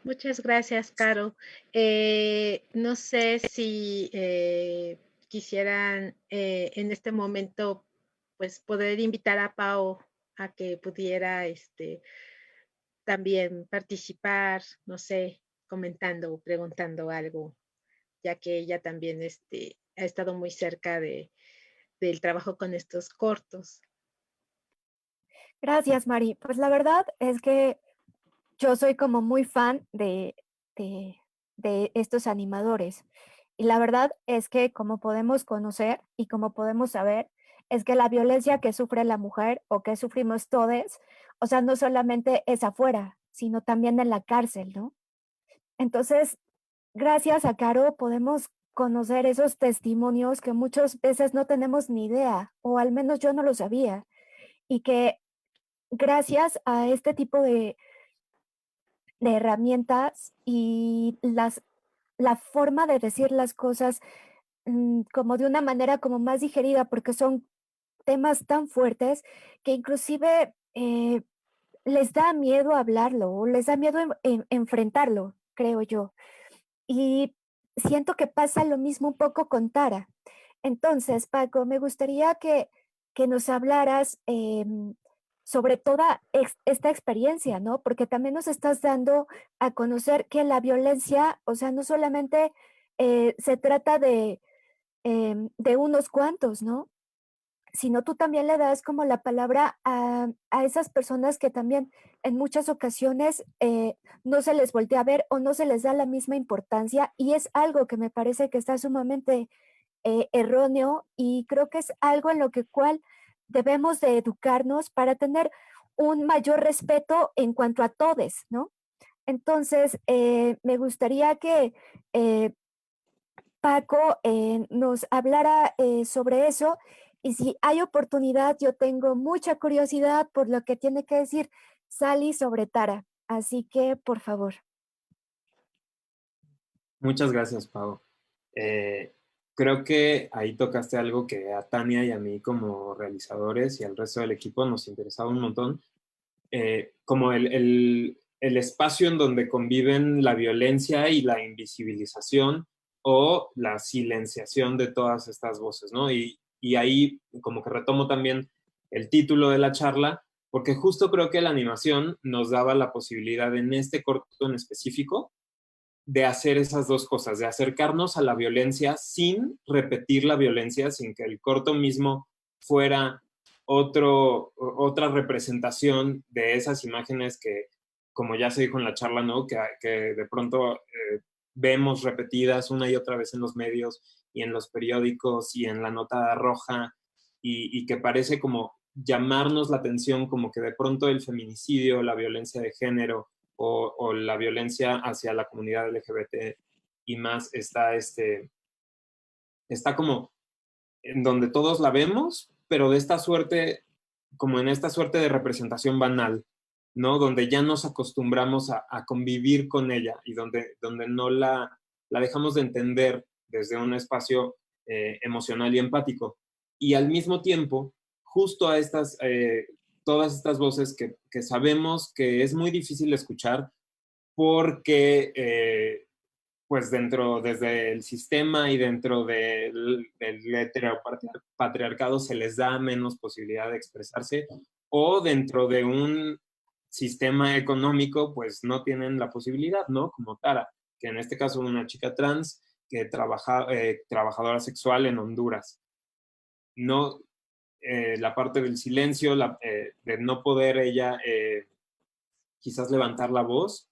Muchas gracias, Caro. No sé si quisieran en este momento pues poder invitar a Pau a que pudiera también participar, no sé, comentando o preguntando algo, ya que ella también ha estado muy cerca del trabajo con estos cortos. Gracias, Mari. Pues la verdad es que yo soy como muy fan de estos animadores. Y la verdad es que como podemos conocer y como podemos saber, es que la violencia que sufre la mujer o que sufrimos todos, o sea, no solamente es afuera, sino también en la cárcel, ¿no? Entonces, gracias a Caro podemos conocer esos testimonios que muchas veces no tenemos ni idea, o al menos yo no lo sabía, y que gracias a este tipo de herramientas y la forma de decir las cosas como de una manera como más digerida, porque son temas tan fuertes que inclusive les da miedo hablarlo o les da miedo enfrentarlo, creo yo. Y siento que pasa lo mismo un poco con Tara. Entonces, Paco, me gustaría que nos hablaras sobre toda esta experiencia, ¿no? Porque también nos estás dando a conocer que la violencia, o sea, no solamente se trata de unos cuantos, ¿no? Sino tú también le das como la palabra a esas personas que también en muchas ocasiones no se les voltea a ver o no se les da la misma importancia, y es algo que me parece que está sumamente erróneo, y creo que es algo en lo que cual debemos de educarnos para tener un mayor respeto en cuanto a todes, ¿no? Entonces, me gustaría que Paco nos hablara sobre eso, y si hay oportunidad, yo tengo mucha curiosidad por lo que tiene que decir Sally sobre Tara. Así que, por favor. Muchas gracias, Pau. Creo que ahí tocaste algo que a Tania y a mí como realizadores y al resto del equipo nos interesaba un montón, como el espacio en donde conviven la violencia y la invisibilización o la silenciación de todas estas voces, ¿no? Y ahí como que retomo también el título de la charla, porque justo creo que la animación nos daba la posibilidad en este corto en específico de hacer esas dos cosas, de acercarnos a la violencia sin repetir la violencia, sin que el corto mismo fuera otra representación de esas imágenes que, como ya se dijo en la charla, ¿no? Que de pronto vemos repetidas una y otra vez en los medios y en los periódicos y en la nota roja, y que parece como llamarnos la atención, como que de pronto el feminicidio, la violencia de género, o la violencia hacia la comunidad LGBT y más está como en donde todos la vemos, pero de esta suerte, como en esta suerte de representación banal, ¿no? Donde ya nos acostumbramos a convivir con ella y donde no la dejamos de entender desde un espacio emocional y empático. Y al mismo tiempo, justo a todas estas voces que sabemos que es muy difícil escuchar porque pues desde el sistema y dentro del heteropatriarcado se les da menos posibilidad de expresarse, o dentro de un sistema económico pues no tienen la posibilidad, ¿no? Como Tara, que en este caso una chica trans que trabajadora sexual en Honduras. No, la parte del silencio, de no poder ella quizás levantar la voz,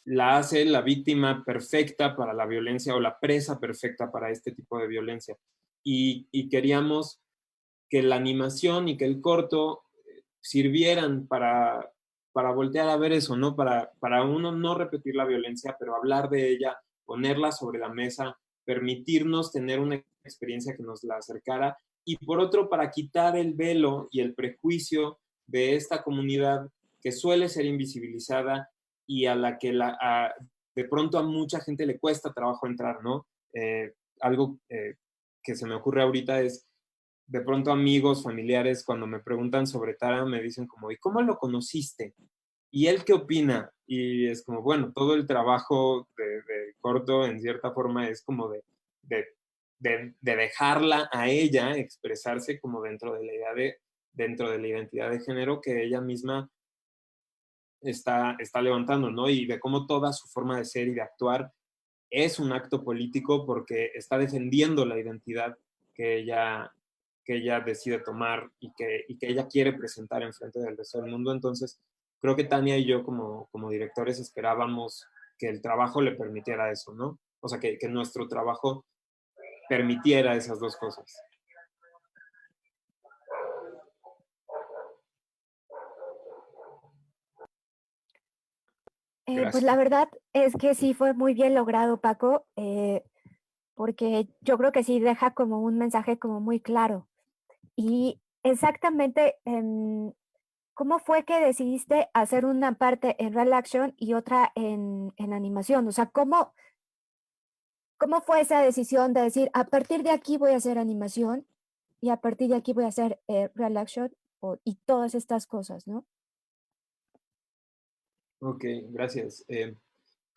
la hace la víctima perfecta para la violencia o la presa perfecta para este tipo de violencia. Y queríamos que la animación y que el corto sirvieran para voltear a ver eso, ¿no? Para uno no repetir la violencia, pero hablar de ella, ponerla sobre la mesa, permitirnos tener una experiencia que nos la acercara, y por otro, para quitar el velo y el prejuicio de esta comunidad que suele ser invisibilizada y a la que de pronto a mucha gente le cuesta trabajo entrar, ¿no? Algo que se me ocurre ahorita es, de pronto amigos, familiares, cuando me preguntan sobre Tara, me dicen como, ¿y cómo lo conociste? ¿Y él qué opina? Y es como, bueno, todo el trabajo de corto, en cierta forma, es como de dejarla a ella expresarse como dentro de la identidad de género que ella misma está levantando, ¿no? Y de cómo toda su forma de ser y de actuar es un acto político porque está defendiendo la identidad que ella decide tomar y que ella quiere presentar en frente del resto del mundo. Entonces, creo que Tania y yo como directores esperábamos que el trabajo le permitiera eso, ¿no? O sea, que nuestro trabajo permitiera esas dos cosas. Pues la verdad es que sí fue muy bien logrado, Paco, porque yo creo que sí deja como un mensaje como muy claro. Y exactamente, ¿cómo fue que decidiste hacer una parte en real action y otra en animación? O sea, ¿cómo fue esa decisión de decir, a partir de aquí voy a hacer animación y a partir de aquí voy a hacer real action y todas estas cosas, ¿no? Ok, gracias.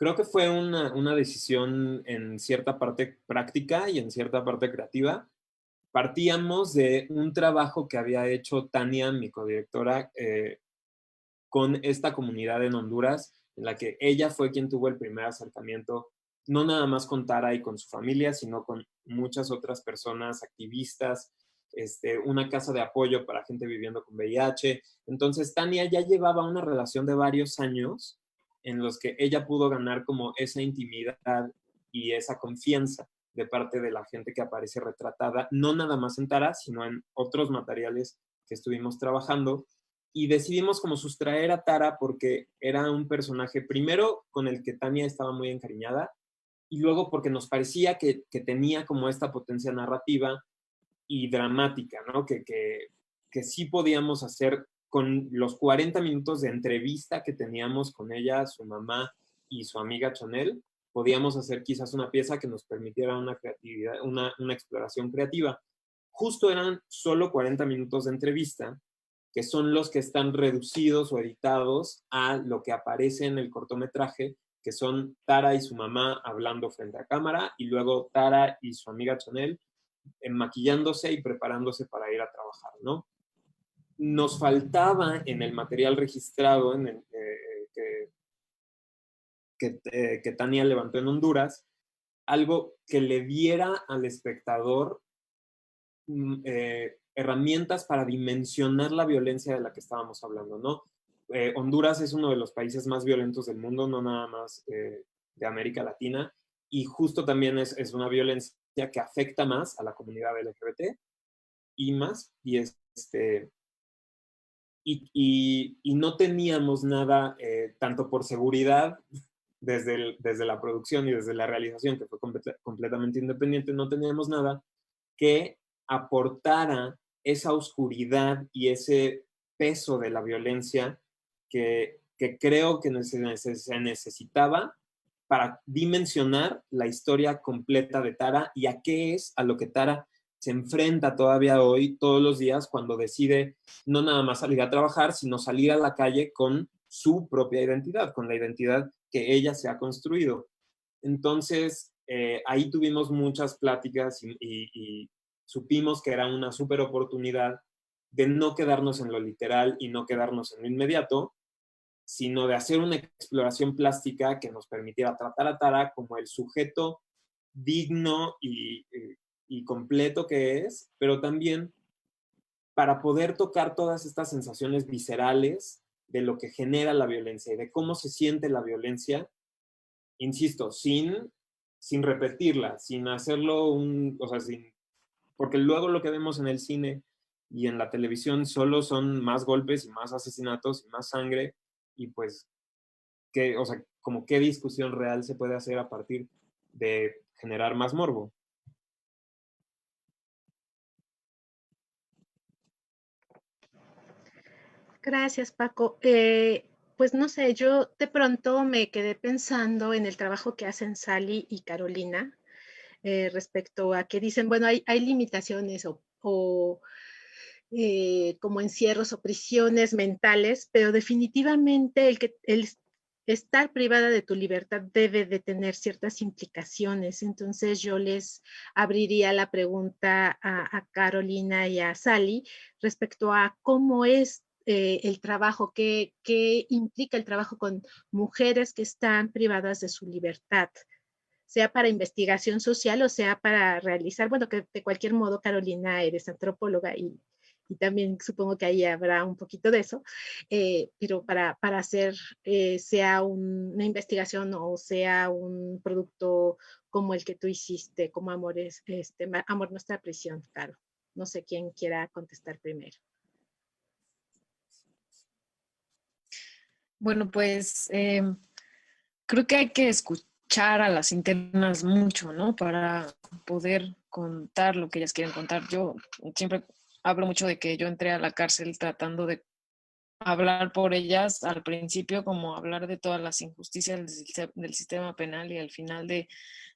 creo que fue una decisión en cierta parte práctica y en cierta parte creativa. Partíamos de un trabajo que había hecho Tania, mi codirectora, con esta comunidad en Honduras, en la que ella fue quien tuvo el primer acercamiento, no nada más con Tara y con su familia, sino con muchas otras personas, activistas, una casa de apoyo para gente viviendo con VIH. Entonces, Tania ya llevaba una relación de varios años en los que ella pudo ganar como esa intimidad y esa confianza de parte de la gente que aparece retratada, no nada más en Tara, sino en otros materiales que estuvimos trabajando. Y decidimos como sustraer a Tara porque era un personaje, primero, con el que Tania estaba muy encariñada, y luego porque nos parecía que tenía como esta potencia narrativa y dramática, ¿no? Que sí podíamos hacer con los 40 minutos de entrevista que teníamos con ella, su mamá y su amiga Chanel, podíamos hacer quizás una pieza que nos permitiera una creatividad, una exploración creativa. Justo eran solo 40 minutos de entrevista, que son los que están reducidos o editados a lo que aparece en el cortometraje, que son Tara y su mamá hablando frente a cámara, y luego Tara y su amiga Chanel maquillándose y preparándose para ir a trabajar, ¿no? Nos faltaba en el material registrado que Tania levantó en Honduras, algo que le diera al espectador herramientas para dimensionar la violencia de la que estábamos hablando, ¿no? Honduras es uno de los países más violentos del mundo, no nada más de América Latina, y justo también es una violencia que afecta más a la comunidad LGBT y más, y no teníamos nada, tanto por seguridad, desde la producción y desde la realización, que fue completamente independiente, no teníamos nada que aportara esa oscuridad y ese peso de la violencia que creo que se necesitaba para dimensionar la historia completa de Tara y a qué es a lo que Tara se enfrenta todavía hoy, todos los días, cuando decide no nada más salir a trabajar, sino salir a la calle con su propia identidad, con la identidad que ella se ha construido. Entonces, ahí tuvimos muchas pláticas y supimos que era una súper oportunidad de no quedarnos en lo literal y no quedarnos en lo inmediato, sino de hacer una exploración plástica que nos permitiera tratar a Tara como el sujeto digno y completo que es, pero también para poder tocar todas estas sensaciones viscerales de lo que genera la violencia y de cómo se siente la violencia, insisto, sin repetirla, sin hacerlo porque luego lo que vemos en el cine y en la televisión solo son más golpes y más asesinatos y más sangre, y pues, como qué discusión real se puede hacer a partir de generar más morbo. Gracias, Paco. Pues no sé, yo de pronto me quedé pensando en el trabajo que hacen Sally y Carolina respecto a que dicen, bueno, hay limitaciones como encierros o prisiones mentales, pero definitivamente el estar privada de tu libertad debe de tener ciertas implicaciones. Entonces yo les abriría la pregunta a Carolina y a Sally respecto a cómo es el trabajo, qué implica el trabajo con mujeres que están privadas de su libertad, sea para investigación social o sea para realizar, bueno, que de cualquier modo, Carolina, eres antropóloga y también supongo que ahí habrá un poquito de eso, pero para hacer sea una investigación o sea un producto como el que tú hiciste, como Amor Nuestra Prisión, claro. No sé quién quiera contestar primero. Bueno, pues creo que hay que escuchar a las internas mucho, ¿no? Para poder contar lo que ellas quieren contar. Yo siempre hablo mucho de que yo entré a la cárcel tratando de hablar por ellas al principio, como hablar de todas las injusticias del sistema penal y al final de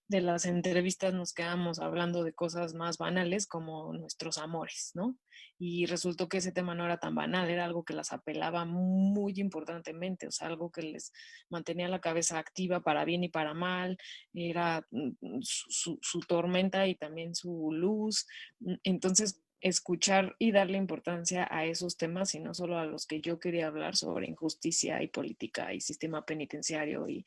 de las entrevistas nos quedamos hablando de cosas más banales como nuestros amores, ¿no? Y resultó que ese tema no era tan banal, era algo que las apelaba muy importantemente, o sea, algo que les mantenía la cabeza activa para bien y para mal, era su tormenta y también su luz. Entonces, escuchar y darle importancia a esos temas y no solo a los que yo quería hablar sobre injusticia y política y sistema penitenciario y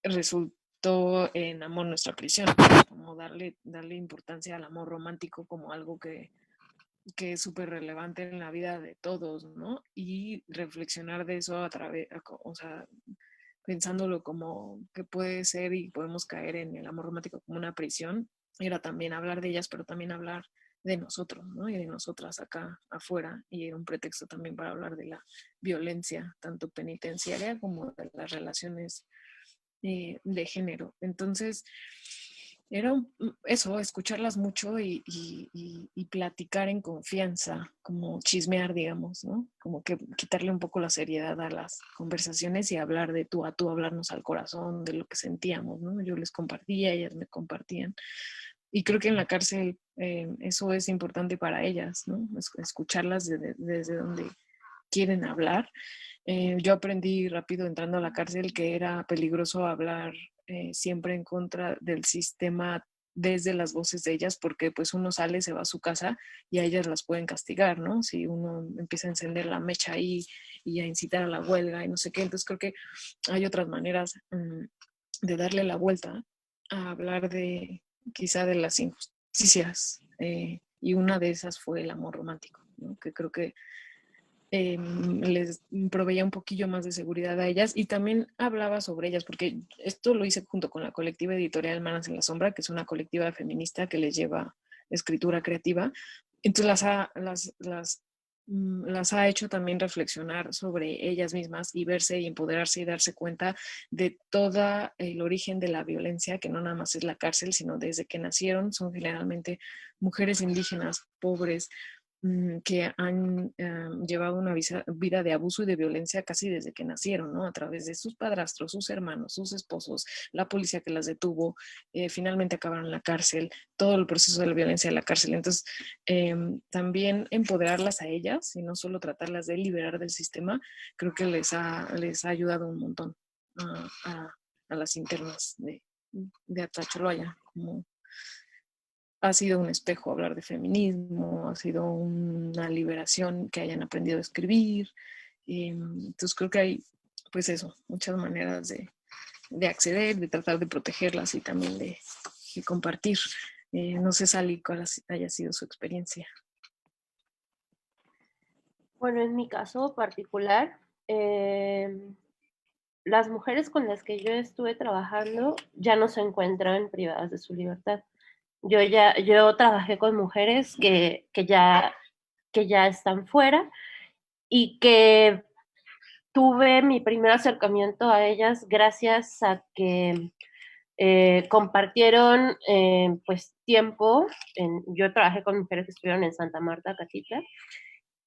resultó en Amor Nuestra Prisión, como darle importancia al amor romántico como algo que es súper relevante en la vida de todos, ¿no? Y reflexionar de eso a través, o sea, pensándolo como que puede ser y podemos caer en el amor romántico como una prisión, era también hablar de ellas, pero también hablar de nosotros, ¿no? Y de nosotras acá afuera, y era un pretexto también para hablar de la violencia, tanto penitenciaria como de las relaciones de género. Entonces, era eso, escucharlas mucho y platicar en confianza, como chismear, digamos, ¿no? Como que quitarle un poco la seriedad a las conversaciones y hablar de tú a tú, hablarnos al corazón de lo que sentíamos, ¿no? Yo les compartía, ellas me compartían. Y creo que en la cárcel eso es importante para ellas, ¿no? Escucharlas desde donde quieren hablar. Yo aprendí rápido entrando a la cárcel que era peligroso hablar siempre en contra del sistema desde las voces de ellas, porque pues uno sale, se va a su casa y a ellas las pueden castigar, ¿no? Si uno empieza a encender la mecha ahí y a incitar a la huelga y no sé qué, entonces creo que hay otras maneras de darle la vuelta a hablar de quizá de las injusticias y una de esas fue el amor romántico, ¿no? Que creo que les proveía un poquillo más de seguridad a ellas y también hablaba sobre ellas, porque esto lo hice junto con la colectiva editorial Manas en la Sombra, que es una colectiva feminista que les lleva escritura creativa. Entonces las ha hecho también reflexionar sobre ellas mismas y verse y empoderarse y darse cuenta de todo el origen de la violencia, que no nada más es la cárcel, sino desde que nacieron, son generalmente mujeres indígenas, pobres, que han llevado una vida de abuso y de violencia casi desde que nacieron, ¿no? A través de sus padrastros, sus hermanos, sus esposos, la policía que las detuvo, finalmente acabaron en la cárcel, todo el proceso de la violencia de la cárcel. Entonces, también empoderarlas a ellas y no solo tratarlas de liberar del sistema, creo que les ha ayudado un montón a las internas de Atlacholoaya, como ha sido un espejo hablar de feminismo, ha sido una liberación que hayan aprendido a escribir. Entonces creo que hay, pues eso, muchas maneras de acceder, de tratar de protegerlas y también de compartir. No sé, Sally, cuál haya sido su experiencia. Bueno, en mi caso particular, las mujeres con las que yo estuve trabajando ya no se encuentran privadas de su libertad. Yo trabajé con mujeres que ya están fuera y que tuve mi primer acercamiento a ellas gracias a que compartieron pues tiempo. Yo trabajé con mujeres que estuvieron en Santa Marta, Catitla,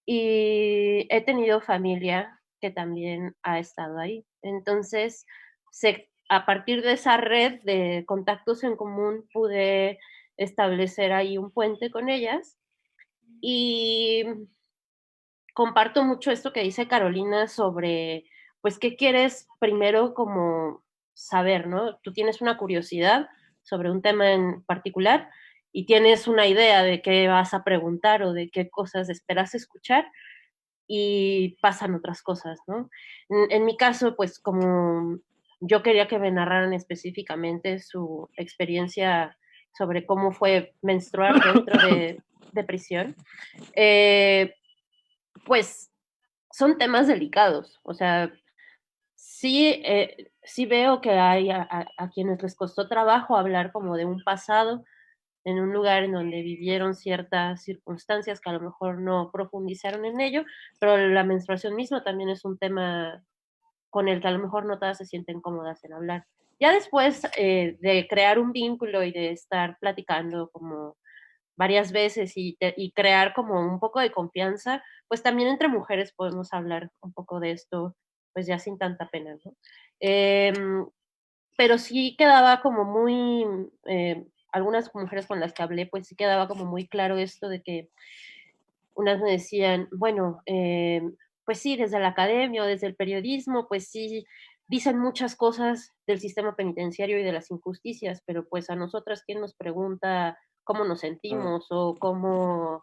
y he tenido familia que también ha estado ahí. Entonces, a partir de esa red de contactos en común pude establecer ahí un puente con ellas y comparto mucho esto que dice Carolina sobre, pues, ¿qué quieres primero como saber, no? Tú tienes una curiosidad sobre un tema en particular y tienes una idea de qué vas a preguntar o de qué cosas esperas escuchar y pasan otras cosas, ¿no? En mi caso, pues, como yo quería que me narraran específicamente su experiencia sobre cómo fue menstruar dentro de prisión, pues son temas delicados. O sea, sí veo que hay a quienes les costó trabajo hablar como de un pasado en un lugar en donde vivieron ciertas circunstancias que a lo mejor no profundizaron en ello, pero la menstruación misma también es un tema con el que a lo mejor no todas se sienten cómodas en hablar. Ya después de crear un vínculo y de estar platicando como varias veces y crear como un poco de confianza, pues también entre mujeres podemos hablar un poco de esto, pues ya sin tanta pena, ¿no? pero sí quedaba como muy, algunas mujeres con las que hablé, pues sí quedaba como muy claro esto de que unas me decían, bueno, pues sí, desde la academia o desde el periodismo, pues sí, dicen muchas cosas del sistema penitenciario y de las injusticias, pero pues a nosotras, ¿quién nos pregunta cómo nos sentimos o cómo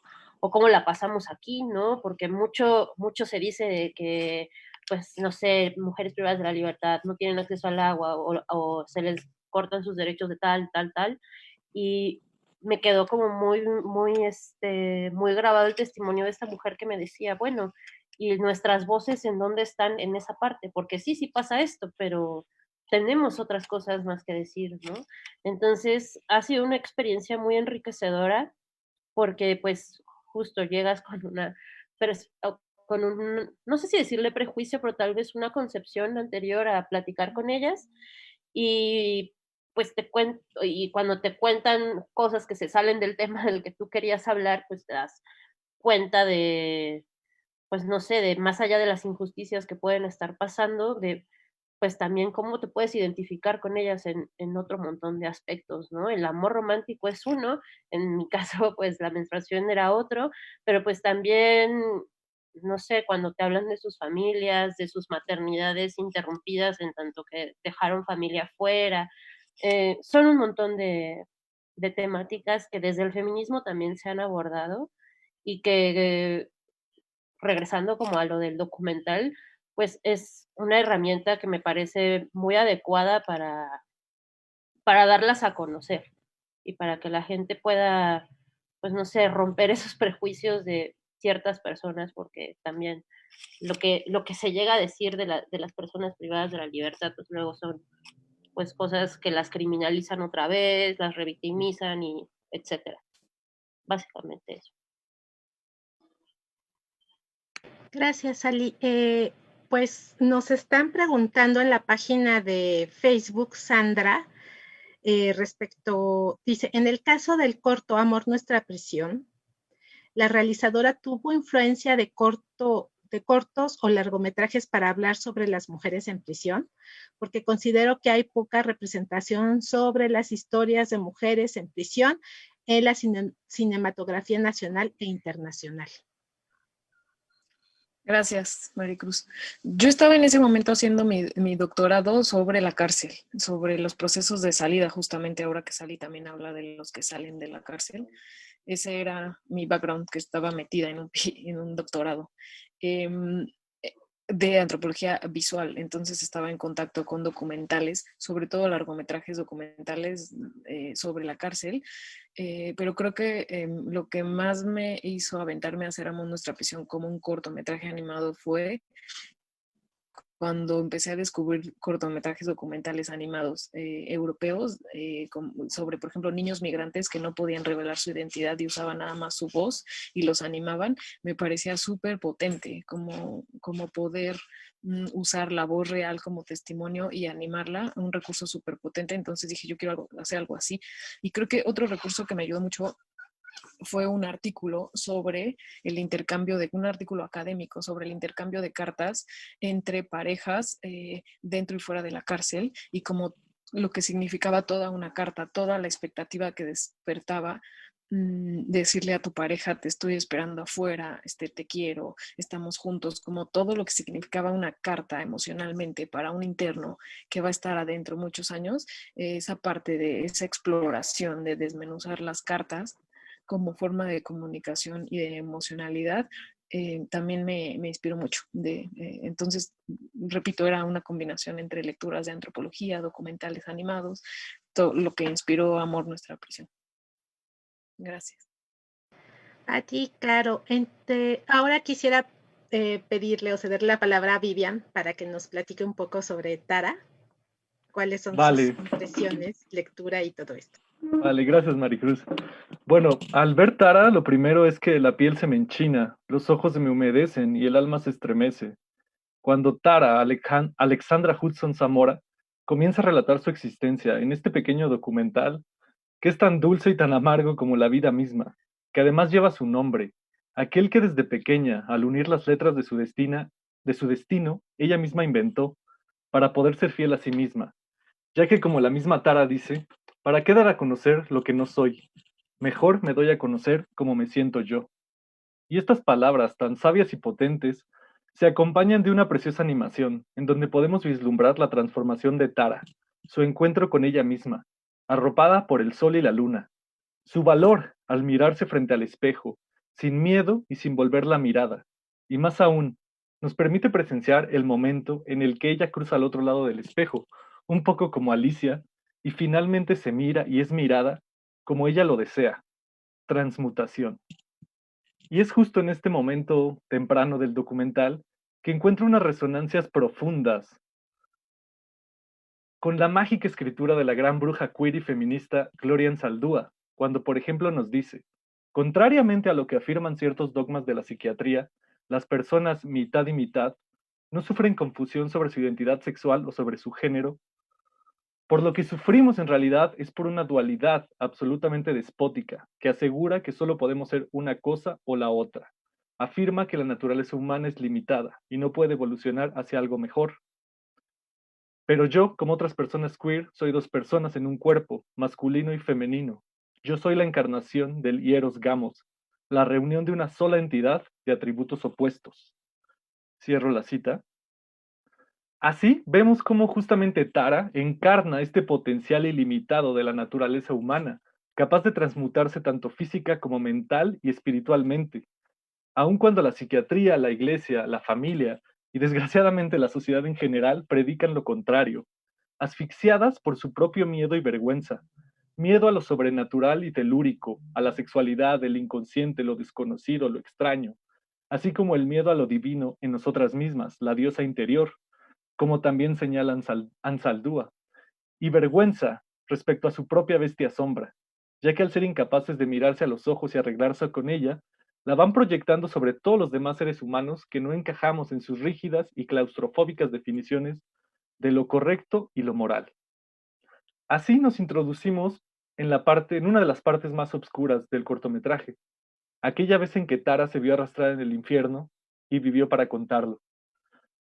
la pasamos aquí, ¿no? Porque mucho se dice de que, pues, no sé, mujeres privadas de la libertad no tienen acceso al agua o se les cortan sus derechos de tal, tal, tal, y me quedó como muy grabado el testimonio de esta mujer que me decía, bueno, y nuestras voces en dónde están en esa parte, porque sí pasa esto, pero tenemos otras cosas más que decir, ¿no? Entonces, ha sido una experiencia muy enriquecedora porque pues justo llegas con con un, no sé si decirle prejuicio, pero tal vez una concepción anterior a platicar con ellas y pues y cuando te cuentan cosas que se salen del tema del que tú querías hablar, pues te das cuenta de, pues no sé, de más allá de las injusticias que pueden estar pasando, de pues también cómo te puedes identificar con ellas en otro montón de aspectos, ¿no? El amor romántico es uno, en mi caso, pues la menstruación era otro, pero pues también, no sé, cuando te hablan de sus familias, de sus maternidades interrumpidas en tanto que dejaron familia fuera, son un montón de temáticas que desde el feminismo también se han abordado y que regresando como a lo del documental, pues es una herramienta que me parece muy adecuada para darlas a conocer y para que la gente pueda, pues no sé, romper esos prejuicios de ciertas personas, porque también lo que se llega a decir de las personas privadas de la libertad, pues luego son pues cosas que las criminalizan otra vez, las revictimizan y etcétera. Básicamente eso. Gracias, Ali. Pues nos están preguntando en la página de Facebook, Sandra, dice, en el caso del corto Amor, nuestra prisión, la realizadora tuvo influencia de cortos o largometrajes para hablar sobre las mujeres en prisión, porque considero que hay poca representación sobre las historias de mujeres en prisión en la cinematografía nacional e internacional. Gracias, Maricruz. Yo estaba en ese momento haciendo mi doctorado sobre la cárcel, sobre los procesos de salida, justamente ahora que salí también habla de los que salen de la cárcel. Ese era mi background, que estaba metida en un doctorado de antropología visual. Entonces estaba en contacto con documentales, sobre todo largometrajes documentales sobre la cárcel. Pero creo que lo que más me hizo aventarme a hacer Amor, nuestra prisión como un cortometraje animado fue cuando empecé a descubrir cortometrajes documentales animados europeos sobre, por ejemplo, niños migrantes que no podían revelar su identidad y usaban nada más su voz y los animaban. Me parecía súper potente como poder usar la voz real como testimonio y animarla, un recurso súper potente. Entonces dije, yo quiero hacer algo así. Y creo que otro recurso que me ayudó mucho fue un artículo sobre el intercambio un artículo académico sobre el intercambio de cartas entre parejas dentro y fuera de la cárcel y como lo que significaba toda una carta, toda la expectativa que despertaba decirle a tu pareja, te estoy esperando afuera, te quiero, estamos juntos, como todo lo que significaba una carta emocionalmente para un interno que va a estar adentro muchos años, esa parte de esa exploración de desmenuzar las cartas como forma de comunicación y de emocionalidad, también me inspiró mucho. Entonces, repito, era una combinación entre lecturas de antropología, documentales animados, todo lo que inspiró Amor, nuestra prisión. Gracias. A ti, Caro. Ahora quisiera pedirle o cederle la palabra a Vivian para que nos platique un poco sobre Tara. ¿Cuáles son sus impresiones, lectura y todo esto? Vale, gracias, Maricruz. Bueno, al ver Tara, lo primero es que la piel se me enchina, los ojos se me humedecen y el alma se estremece. Cuando Tara, Alexandra Hudson Zamora, comienza a relatar su existencia en este pequeño documental, que es tan dulce y tan amargo como la vida misma, que además lleva su nombre, aquel que desde pequeña, al unir las letras de su destino, ella misma inventó, para poder ser fiel a sí misma. ya que como la misma Tara dice, ¿para qué dar a conocer lo que no soy? Mejor me doy a conocer como me siento yo. Y estas palabras tan sabias y potentes se acompañan de una preciosa animación, en donde podemos vislumbrar la transformación de Tara, su encuentro con ella misma, arropada por el sol y la luna, su valor al mirarse frente al espejo, sin miedo y sin volver la mirada, y más aún, nos permite presenciar el momento en el que ella cruza al otro lado del espejo, un poco como Alicia, y finalmente se mira y es mirada como ella lo desea, transmutación. Y es justo en este momento temprano del documental que encuentra unas resonancias profundas con la mágica escritura de la gran bruja queer y feminista Gloria Anzaldúa, cuando por ejemplo nos dice, contrariamente a lo que afirman ciertos dogmas de la psiquiatría, las personas mitad y mitad no sufren confusión sobre su identidad sexual o sobre su género, por lo que sufrimos en realidad es por una dualidad absolutamente despótica, que asegura que solo podemos ser una cosa o la otra. Afirma que la naturaleza humana es limitada y no puede evolucionar hacia algo mejor. Pero yo, como otras personas queer, soy dos personas en un cuerpo, masculino y femenino. Yo soy la encarnación del hieros gamos, la reunión de una sola entidad de atributos opuestos. Cierro la cita. Así vemos cómo justamente Tara encarna este potencial ilimitado de la naturaleza humana, capaz de transmutarse tanto física como mental y espiritualmente, aun cuando la psiquiatría, la iglesia, la familia y desgraciadamente la sociedad en general predican lo contrario, asfixiadas por su propio miedo y vergüenza, miedo a lo sobrenatural y telúrico, a la sexualidad, el inconsciente, lo desconocido, lo extraño, así como el miedo a lo divino en nosotras mismas, la diosa interior, como también señala Ansaldúa, y vergüenza respecto a su propia bestia sombra, ya que al ser incapaces de mirarse a los ojos y arreglarse con ella, la van proyectando sobre todos los demás seres humanos que no encajamos en sus rígidas y claustrofóbicas definiciones de lo correcto y lo moral. Así nos introducimos en una de las partes más oscuras del cortometraje, aquella vez en que Tara se vio arrastrada en el infierno y vivió para contarlo.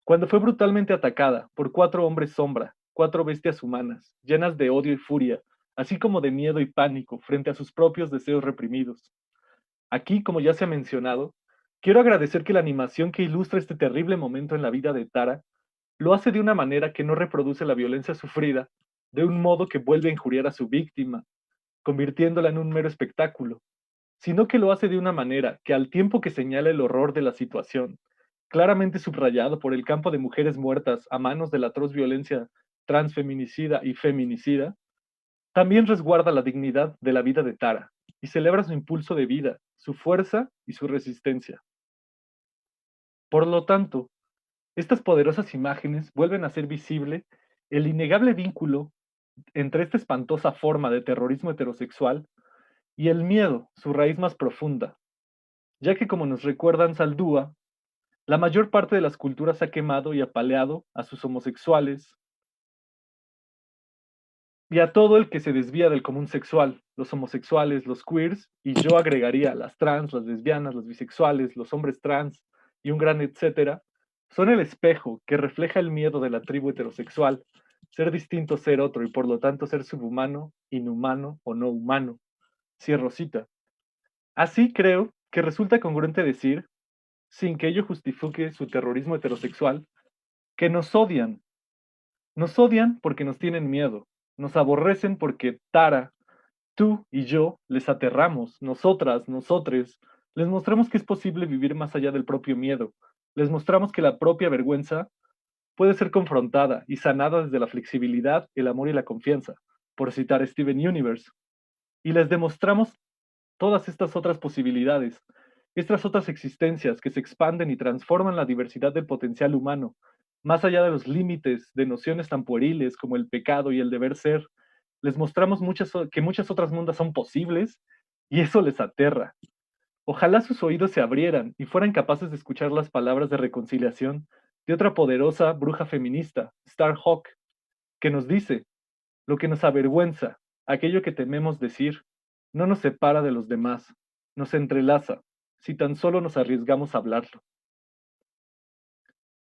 Cuando fue brutalmente atacada por 4 hombres sombra, 4 bestias humanas, llenas de odio y furia, así como de miedo y pánico frente a sus propios deseos reprimidos. Aquí, como ya se ha mencionado, quiero agradecer que la animación que ilustra este terrible momento en la vida de Tara lo hace de una manera que no reproduce la violencia sufrida, de un modo que vuelve a injuriar a su víctima, convirtiéndola en un mero espectáculo, sino que lo hace de una manera que al tiempo que señala el horror de la situación, claramente subrayado por el campo de mujeres muertas a manos de la atroz violencia transfeminicida y feminicida, también resguarda la dignidad de la vida de Tara y celebra su impulso de vida, su fuerza y su resistencia. Por lo tanto, estas poderosas imágenes vuelven a hacer visible el innegable vínculo entre esta espantosa forma de terrorismo heterosexual y el miedo, su raíz más profunda, ya que como nos recuerdan Saldúa, la mayor parte de las culturas ha quemado y apaleado a sus homosexuales y a todo el que se desvía del común sexual, los homosexuales, los queers, y yo agregaría las trans, las lesbianas, los bisexuales, los hombres trans y un gran etcétera, son el espejo que refleja el miedo de la tribu heterosexual, ser distinto, ser otro y por lo tanto ser subhumano, inhumano o no humano. Cierro cita. Así creo que resulta congruente decir, sin que ello justifique su terrorismo heterosexual, que nos odian porque nos tienen miedo, nos aborrecen porque Tara, tú y yo les aterramos, nosotras, nosotres, les mostramos que es posible vivir más allá del propio miedo, les mostramos que la propia vergüenza puede ser confrontada y sanada desde la flexibilidad, el amor y la confianza, por citar a Steven Universe, y les demostramos todas estas otras posibilidades, estas otras existencias que se expanden y transforman la diversidad del potencial humano, más allá de los límites de nociones tan pueriles como el pecado y el deber ser, les mostramos que muchas otras mundas son posibles y eso les aterra. Ojalá sus oídos se abrieran y fueran capaces de escuchar las palabras de reconciliación de otra poderosa bruja feminista, Starhawk, que nos dice, lo que nos avergüenza, aquello que tememos decir, no nos separa de los demás, nos entrelaza, si tan solo nos arriesgamos a hablarlo.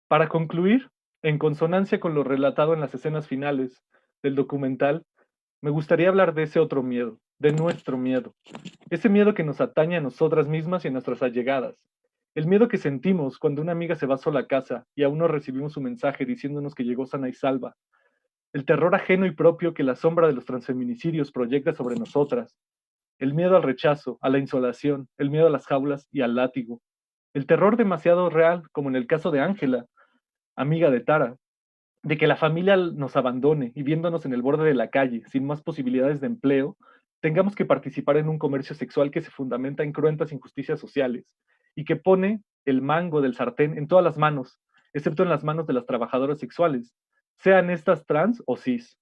Para concluir, en consonancia con lo relatado en las escenas finales, del documental, me gustaría hablar de ese otro miedo, de nuestro miedo. Ese miedo que nos atañe a nosotras mismas y a nuestras allegadas. El miedo que sentimos cuando una amiga se va sola a casa y aún no recibimos su mensaje diciéndonos que llegó sana y salva. El terror ajeno y propio que la sombra de los transfeminicidios proyecta sobre nosotras. El miedo al rechazo, a la insolación, el miedo a las jaulas y al látigo. El terror demasiado real, como en el caso de Ángela, amiga de Tara, de que la familia nos abandone y viéndonos en el borde de la calle, sin más posibilidades de empleo, tengamos que participar en un comercio sexual que se fundamenta en cruentas injusticias sociales y que pone el mango del sartén en todas las manos, excepto en las manos de las trabajadoras sexuales, sean estas trans o cis.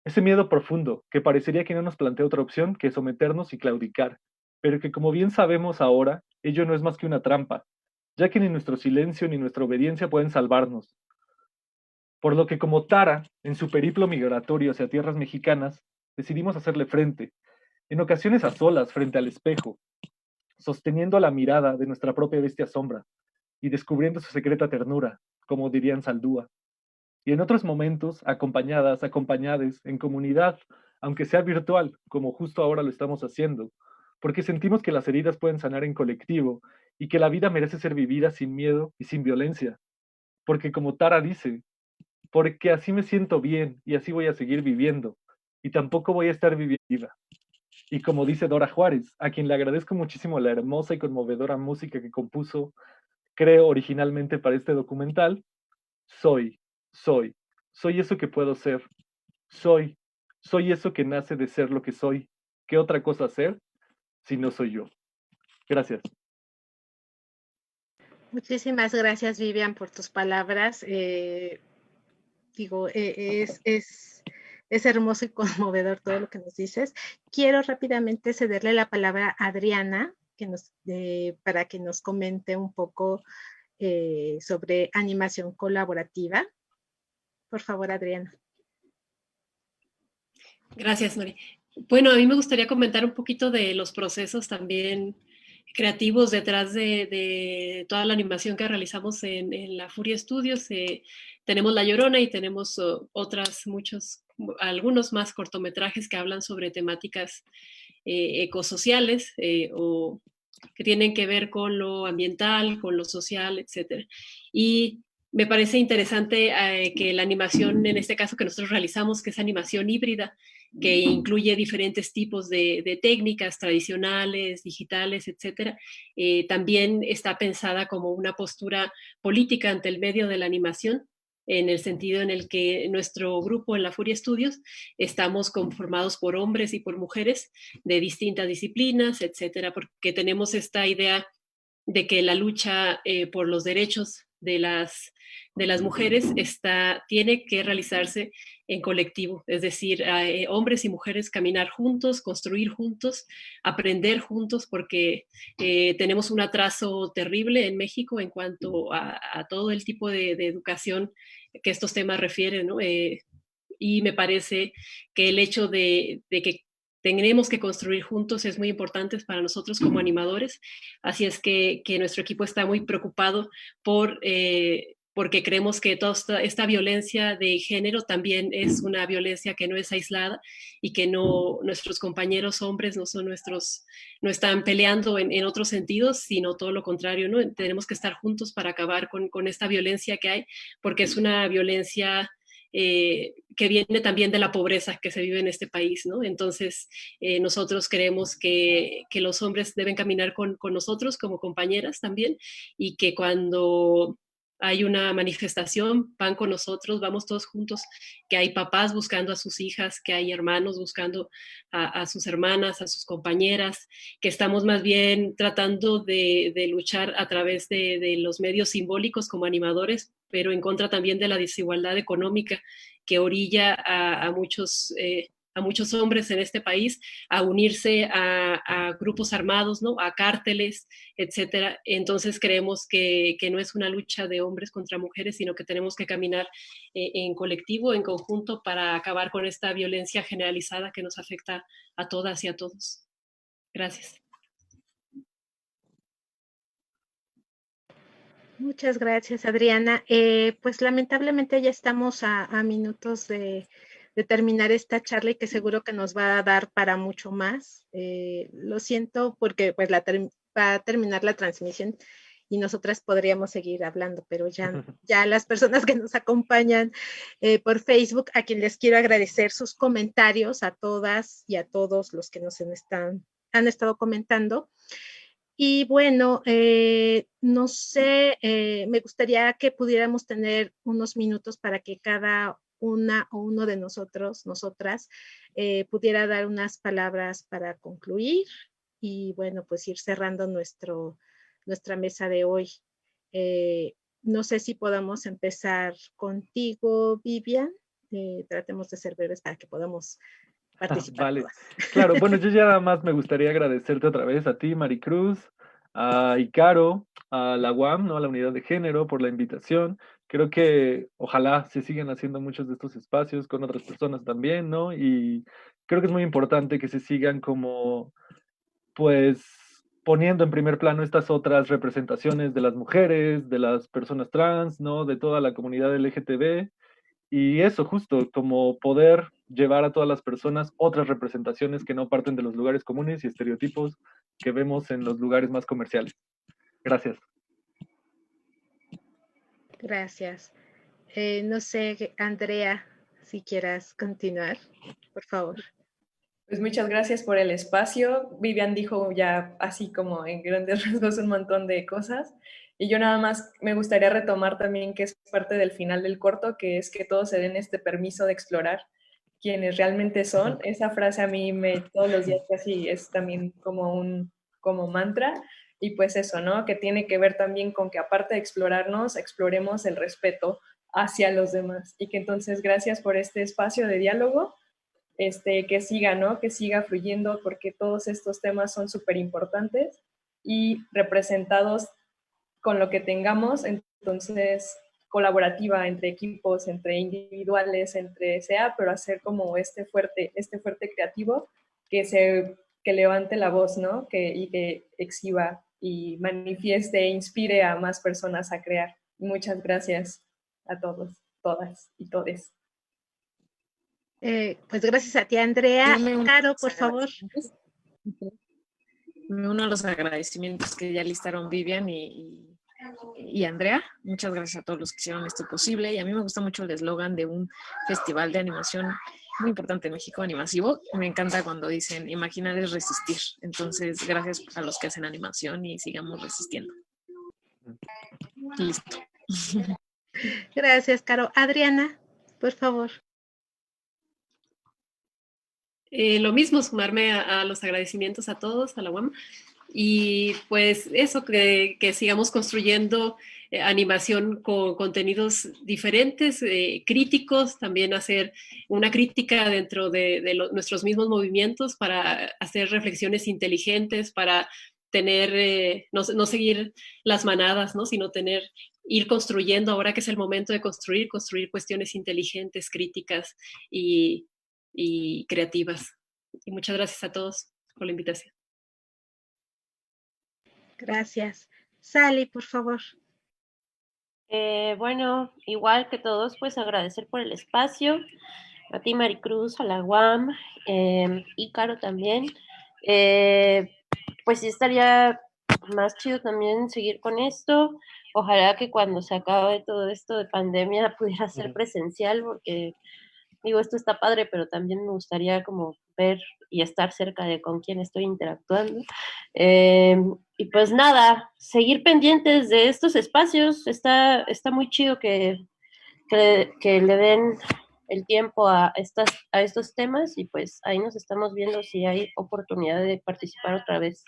Ese miedo profundo, que parecería que no nos plantea otra opción que someternos y claudicar, pero que como bien sabemos ahora, ello no es más que una trampa, ya que ni nuestro silencio ni nuestra obediencia pueden salvarnos. Por lo que como Tara, en su periplo migratorio hacia tierras mexicanas, decidimos hacerle frente, en ocasiones a solas frente al espejo, sosteniendo la mirada de nuestra propia bestia sombra y descubriendo su secreta ternura, como dirían Saldúa. Y en otros momentos, acompañadas, acompañades, en comunidad, aunque sea virtual, como justo ahora lo estamos haciendo, porque sentimos que las heridas pueden sanar en colectivo y que la vida merece ser vivida sin miedo y sin violencia. Porque como Tara dice, porque así me siento bien y así voy a seguir viviendo, y tampoco voy a estar viviendo viva. Y como dice Dora Juárez, a quien le agradezco muchísimo la hermosa y conmovedora música que compuso, creo originalmente para este documental, soy, soy, soy eso que puedo ser, soy, soy eso que nace de ser lo que soy. ¿Qué otra cosa ser si no soy yo? Gracias. Muchísimas gracias, Vivian, por tus palabras. Es hermoso y conmovedor todo lo que nos dices. Quiero rápidamente cederle la palabra a Adriana para que nos comente un poco sobre animación colaborativa. Por favor, Adriana. Gracias, Nori. Bueno, a mí me gustaría comentar un poquito de los procesos también creativos detrás de toda la animación que realizamos en la Furia Studios. Tenemos La Llorona y tenemos algunos más cortometrajes que hablan sobre temáticas ecosociales o que tienen que ver con lo ambiental, con lo social, etc. Y me parece interesante que la animación, en este caso que nosotros realizamos, que es animación híbrida, que incluye diferentes tipos de técnicas tradicionales, digitales, etcétera, también está pensada como una postura política ante el medio de la animación, en el sentido en el que nuestro grupo en la Furia Studios estamos conformados por hombres y por mujeres de distintas disciplinas, etcétera, porque tenemos esta idea de que la lucha por los derechos de las mujeres tiene que realizarse en colectivo, es decir, hombres y mujeres caminar juntos, construir juntos, aprender juntos, porque tenemos un atraso terrible en México en cuanto a todo el tipo de educación que estos temas refieren, ¿no? Y me parece que el hecho de que tenemos que construir juntos es muy importante para nosotros como animadores, así es que nuestro equipo está muy preocupado porque creemos que toda esta violencia de género también es una violencia que no es aislada y que nuestros compañeros hombres no están peleando en otros sentidos, sino todo lo contrario, ¿no? Tenemos que estar juntos para acabar con esta violencia que hay, porque es una violencia que viene también de la pobreza que se vive en este país, ¿no? Entonces, nosotros creemos que los hombres deben caminar con nosotros como compañeras también, y que cuando hay una manifestación, van con nosotros, vamos todos juntos, que hay papás buscando a sus hijas, que hay hermanos buscando a sus hermanas, a sus compañeras, que estamos más bien tratando de luchar a través de los medios simbólicos como animadores, pero en contra también de la desigualdad económica que orilla a muchos hombres en este país a unirse a grupos armados, ¿no? A cárteles, etcétera. Entonces creemos que no es una lucha de hombres contra mujeres, sino que tenemos que caminar en colectivo, en conjunto, para acabar con esta violencia generalizada que nos afecta a todas y a todos. Gracias. Muchas gracias, Adriana. Pues lamentablemente ya estamos a minutos de terminar esta charla y que seguro que nos va a dar para mucho más. Lo siento porque pues va a terminar la transmisión y nosotras podríamos seguir hablando, pero ya las personas que nos acompañan por Facebook, a quien les quiero agradecer sus comentarios, a todas y a todos los que han estado comentando. Y bueno, no sé, me gustaría que pudiéramos tener unos minutos para que cada una o uno de nosotros, nosotras, pudiera dar unas palabras para concluir y bueno, pues ir cerrando nuestra mesa de hoy. No sé si podamos empezar contigo, Vivian. Tratemos de ser breves para que podamos participar Vale, todas. claro, bueno, yo ya nada más me gustaría agradecerte otra vez a ti, Maricruz, a Icaro, a la UAM, ¿no? A la Unidad de Género, por la invitación. Creo que ojalá se sigan haciendo muchos de estos espacios con otras personas también, ¿no? Y creo que es muy importante que se sigan como, pues, poniendo en primer plano estas otras representaciones de las mujeres, de las personas trans, ¿no? De toda la comunidad LGTB. Y eso, justo, como poder llevar a todas las personas otras representaciones que no parten de los lugares comunes y estereotipos que vemos en los lugares más comerciales. Gracias. Gracias. No sé, Andrea, si quieras continuar, por favor. Pues muchas gracias por el espacio. Vivian dijo ya así como en grandes rasgos un montón de cosas. Y yo nada más me gustaría retomar también que es parte del final del corto, que es que todos se den este permiso de explorar quienes realmente son. Esa frase a mí todos los días casi es también como mantra. Y pues eso, ¿no? Que tiene que ver también con que aparte de explorarnos, exploremos el respeto hacia los demás. Y que entonces gracias por este espacio de diálogo. Que siga, ¿no? Que siga fluyendo porque todos estos temas son súper importantes y representados con lo que tengamos, entonces colaborativa entre equipos, entre individuales, entre sea, pero hacer como este fuerte creativo que levante la voz, ¿no? Y que exhiba y manifieste e inspire a más personas a crear. Muchas gracias a todos, todas y todes. Pues gracias a ti, Andrea. Caro, por favor. Me uno a los agradecimientos que ya listaron Vivian y Andrea. Muchas gracias a todos los que hicieron esto posible. Y a mí me gusta mucho el eslogan de un festival de animación muy importante en México, Animasivo. Me encanta cuando dicen imaginar es resistir. Entonces, gracias a los que hacen animación y sigamos resistiendo. Listo. Gracias, Caro. Adriana, por favor. Lo mismo, sumarme a los agradecimientos a todos, a la UAM, y pues eso, que sigamos construyendo animación con contenidos diferentes, críticos, también hacer una crítica dentro de nuestros mismos movimientos para hacer reflexiones inteligentes, para tener, no seguir las manadas, ¿no? Sino ir construyendo, ahora que es el momento de construir cuestiones inteligentes, críticas y creativas. Y muchas gracias a todos por la invitación. Gracias. Sally, por favor. Bueno, igual que todos, pues agradecer por el espacio. A ti, Maricruz, a la UAM, Ícaro también. Pues sí estaría más chido también seguir con esto. Ojalá que cuando se acabe todo esto de pandemia pudiera ser presencial, porque digo, esto está padre, pero también me gustaría como ver y estar cerca de con quién estoy interactuando. Y pues nada, seguir pendientes de estos espacios. Está muy chido que le den el tiempo a estos temas y pues ahí nos estamos viendo si hay oportunidad de participar otra vez.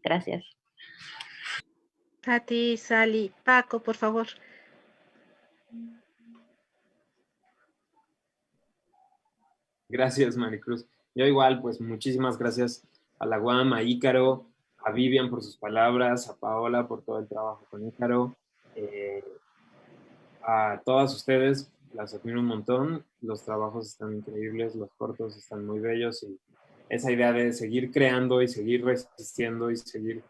Gracias. A ti, Sally. Paco, por favor. Gracias, Maricruz. Yo igual, pues muchísimas gracias a la UAM, a Ícaro, a Vivian por sus palabras, a Paola por todo el trabajo con Ícaro, a todas ustedes, las admiro un montón, los trabajos están increíbles, los cortos están muy bellos y esa idea de seguir creando y seguir resistiendo y seguir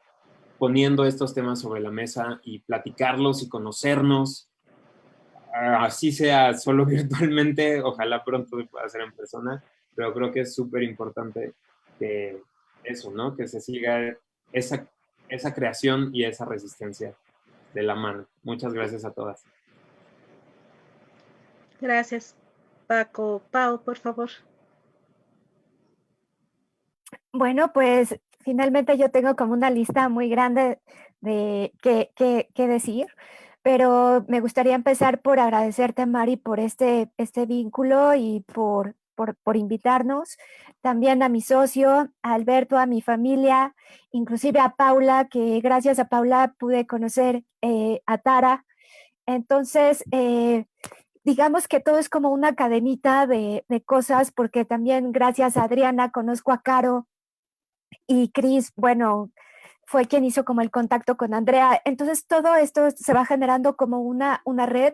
poniendo estos temas sobre la mesa y platicarlos y conocernos, así sea solo virtualmente, ojalá pronto se pueda hacer en persona, pero creo que es súper importante que eso, ¿no? Que se siga esa creación y esa resistencia de la mano. Muchas gracias a todas. Gracias, Paco. Pau, por favor. Bueno, pues finalmente yo tengo como una lista muy grande de qué decir, pero me gustaría empezar por agradecerte, Mari, por este vínculo y por invitarnos. También a mi socio, a Alberto, a mi familia, inclusive a Paula, que gracias a Paula pude conocer a Tara. Entonces, digamos que todo es como una cadenita de cosas, porque también gracias a Adriana conozco a Caro, y Cris, bueno, fue quien hizo como el contacto con Andrea. Entonces todo esto se va generando como una red,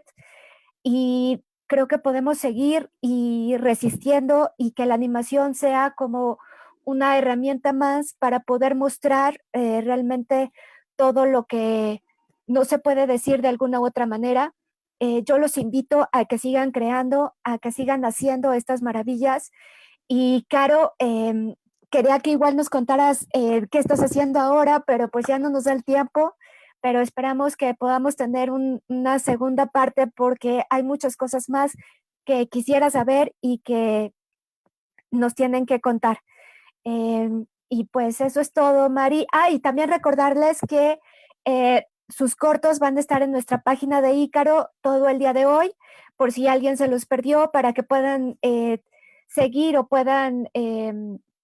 y creo que podemos seguir y resistiendo, y que la animación sea como una herramienta más para poder mostrar realmente todo lo que no se puede decir de alguna u otra manera. Yo los invito a que sigan creando, a que sigan haciendo estas maravillas. Y Caro, quería que igual nos contaras qué estás haciendo ahora, pero pues ya no nos da el tiempo, pero esperamos que podamos tener una segunda parte, porque hay muchas cosas más que quisiera saber y que nos tienen que contar. Y pues eso es todo, Mari. Y también recordarles que sus cortos van a estar en nuestra página de Ícaro todo el día de hoy, por si alguien se los perdió, para que puedan seguir o puedan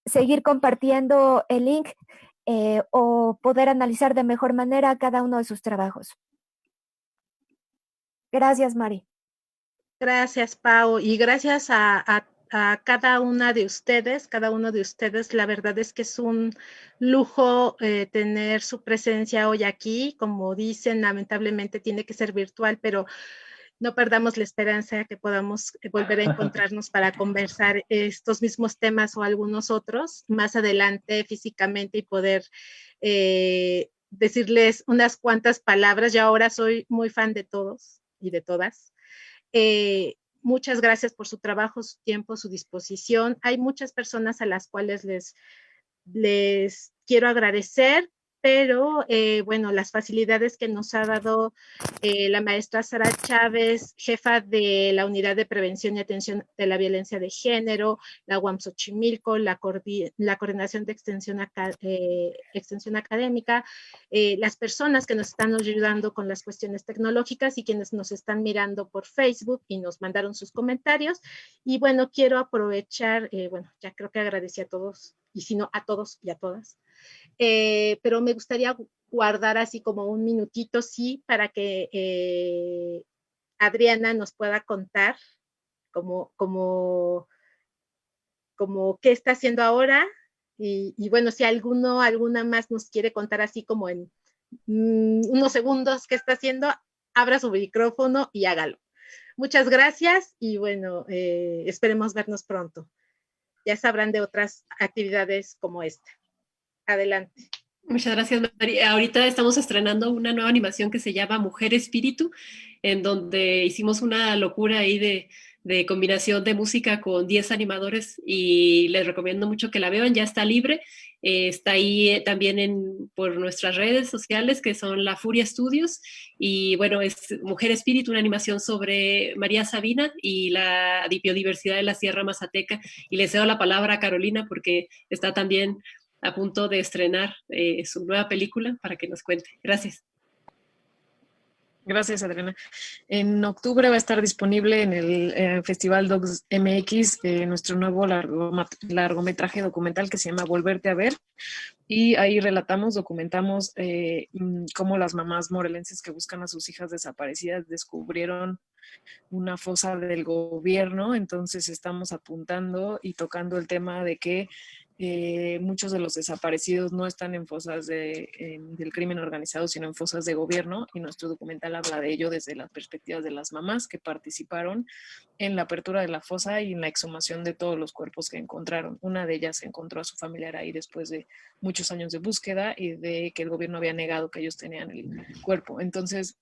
seguir compartiendo el link o poder analizar de mejor manera cada uno de sus trabajos. Gracias, Mari. Gracias, Pau, y gracias a cada una de ustedes, cada uno de ustedes. La verdad es que es un lujo tener su presencia hoy aquí. Como dicen, lamentablemente tiene que ser virtual, pero no perdamos la esperanza de que podamos volver a encontrarnos para conversar estos mismos temas o algunos otros más adelante físicamente, y poder decirles unas cuantas palabras. Yo ahora soy muy fan de todos y de todas. Muchas gracias por su trabajo, su tiempo, su disposición. Hay muchas personas a las cuales les quiero agradecer, pero bueno, las facilidades que nos ha dado la maestra Sara Chávez, jefa de la Unidad de Prevención y Atención de la Violencia de Género, la UAM Xochimilco, la Coordinación de Extensión Académica, las personas que nos están ayudando con las cuestiones tecnológicas y quienes nos están mirando por Facebook y nos mandaron sus comentarios. Y bueno, quiero aprovechar, bueno, ya creo que agradecí a todos, y si no, a todos y a todas. Pero me gustaría guardar así como un minutito, sí, para que Adriana nos pueda contar como qué está haciendo ahora, y bueno, si alguna más nos quiere contar así como en unos segundos qué está haciendo, abra su micrófono y hágalo. Muchas gracias, y bueno, esperemos vernos pronto. Ya sabrán de otras actividades como esta. Adelante. Muchas gracias, María. Ahorita estamos estrenando una nueva animación que se llama Mujer Espíritu, en donde hicimos una locura ahí de combinación de música con 10 animadores, y les recomiendo mucho que la vean. Ya está libre, está ahí también por nuestras redes sociales, que son La Furia Studios, y bueno, es Mujer Espíritu, una animación sobre María Sabina y la biodiversidad de la Sierra Mazateca. Y le cedo la palabra a Carolina, porque está también a punto de estrenar su nueva película, para que nos cuente. Gracias. Gracias, Adriana. En octubre va a estar disponible en el Festival Docs MX nuestro nuevo largometraje documental que se llama Volverte a Ver, y ahí relatamos, documentamos cómo las mamás morelenses que buscan a sus hijas desaparecidas descubrieron una fosa del gobierno. Entonces estamos apuntando y tocando el tema de que Muchos de los desaparecidos no están en fosas del crimen organizado, sino en fosas de gobierno, y nuestro documental habla de ello desde las perspectivas de las mamás que participaron en la apertura de la fosa y en la exhumación de todos los cuerpos que encontraron. Una de ellas encontró a su familiar ahí después de muchos años de búsqueda y de que el gobierno había negado que ellos tenían el cuerpo. Entonces,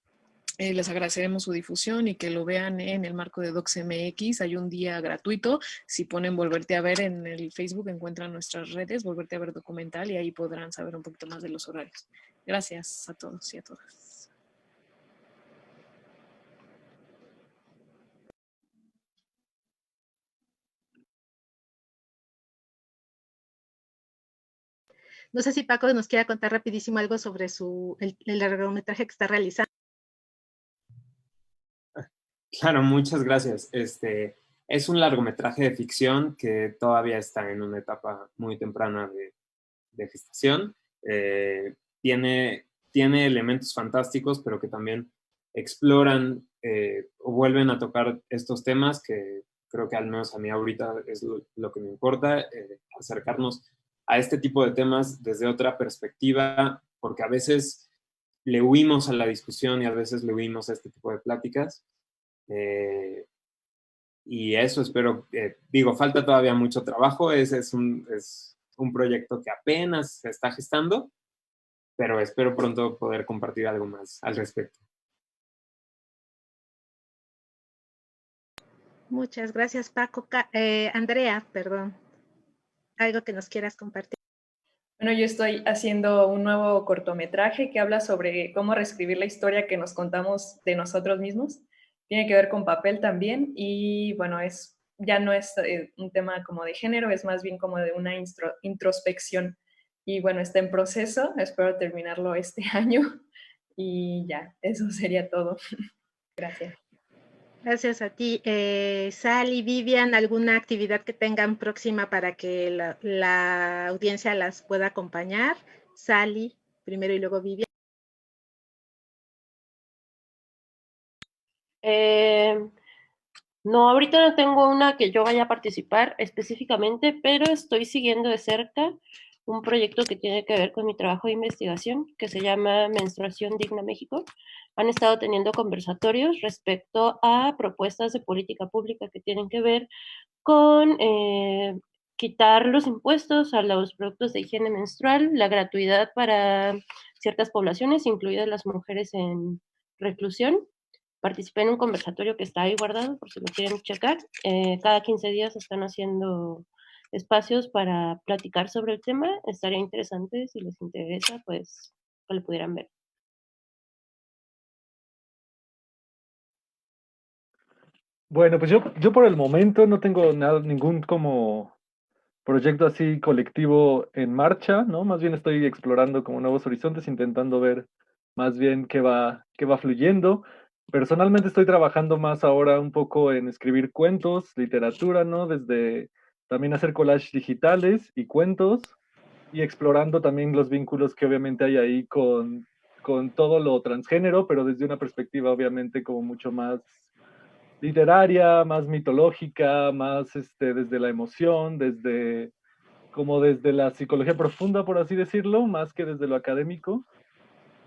les agradeceremos su difusión y que lo vean en el marco de DocsMX. Hay un día gratuito. Si ponen Volverte a Ver en el Facebook, encuentran nuestras redes, Volverte a Ver documental, y ahí podrán saber un poquito más de los horarios. Gracias a todos y a todas. No sé si Paco nos quiera contar rapidísimo algo sobre el largometraje que está realizando. Claro, muchas gracias. Es un largometraje de ficción que todavía está en una etapa muy temprana de gestación. Tiene elementos fantásticos, pero que también exploran o vuelven a tocar estos temas que creo que al menos a mí ahorita es lo que me importa, acercarnos a este tipo de temas desde otra perspectiva, porque a veces le huimos a la discusión y a veces le huimos a este tipo de pláticas. Y eso espero, falta todavía mucho trabajo, es un proyecto que apenas se está gestando, pero espero pronto poder compartir algo más al respecto. Muchas gracias, Paco. Andrea, perdón, algo que nos quieras compartir. Bueno, yo estoy haciendo un nuevo cortometraje que habla sobre cómo reescribir la historia que nos contamos de nosotros mismos. Tiene que ver con papel también y bueno, ya no es un tema como de género, es más bien como de una introspección. Y bueno, está en proceso, espero terminarlo este año y ya, eso sería todo. Gracias. Gracias a ti. Sally, Vivian, ¿alguna actividad que tengan próxima para que la audiencia las pueda acompañar? Sally, primero y luego Vivian. No, ahorita no tengo una que yo vaya a participar específicamente, pero estoy siguiendo de cerca un proyecto que tiene que ver con mi trabajo de investigación, que se llama Menstruación Digna México. Han estado teniendo conversatorios respecto a propuestas de política pública que tienen que ver con quitar los impuestos a los productos de higiene menstrual, la gratuidad para ciertas poblaciones, incluidas las mujeres en reclusión. Participé en un conversatorio que está ahí guardado por si lo quieren checar. Cada 15 días están haciendo espacios para platicar sobre el tema. Estaría interesante, si les interesa, pues que lo pudieran ver. Bueno, pues yo por el momento no tengo ningún como proyecto así colectivo en marcha, ¿no? Más bien estoy explorando como nuevos horizontes, intentando ver más bien qué va fluyendo. Personalmente estoy trabajando más ahora un poco en escribir cuentos, literatura, ¿no? Desde también hacer collages digitales y cuentos, y explorando también los vínculos que obviamente hay ahí con todo lo transgénero, pero desde una perspectiva obviamente como mucho más literaria, más mitológica, más desde la emoción, desde la psicología profunda, por así decirlo, más que desde lo académico.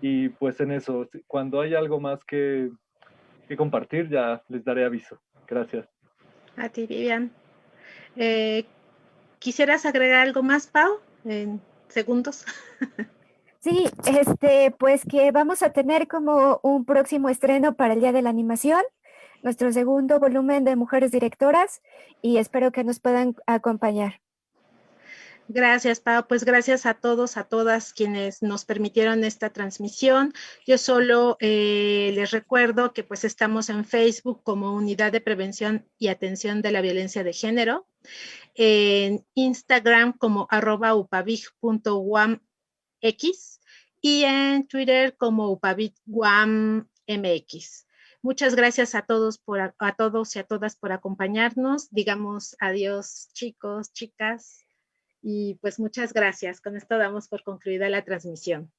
Y pues en eso, cuando hay algo más que compartir, ya les daré aviso. Gracias. A ti, Vivian. ¿Quisieras agregar algo más, Pau? En segundos. Sí, pues que vamos a tener como un próximo estreno para el Día de la Animación, nuestro segundo volumen de Mujeres Directoras, y espero que nos puedan acompañar. Gracias, Pau. Pues gracias a todos, a todas quienes nos permitieron esta transmisión. Yo solo les recuerdo que pues estamos en Facebook como Unidad de Prevención y Atención de la Violencia de Género, en Instagram como @upavig.uamx y en Twitter como upaviguammx. Muchas gracias a todos y a todas por acompañarnos. Digamos adiós, chicos, chicas. Y pues muchas gracias. Con esto damos por concluida la transmisión.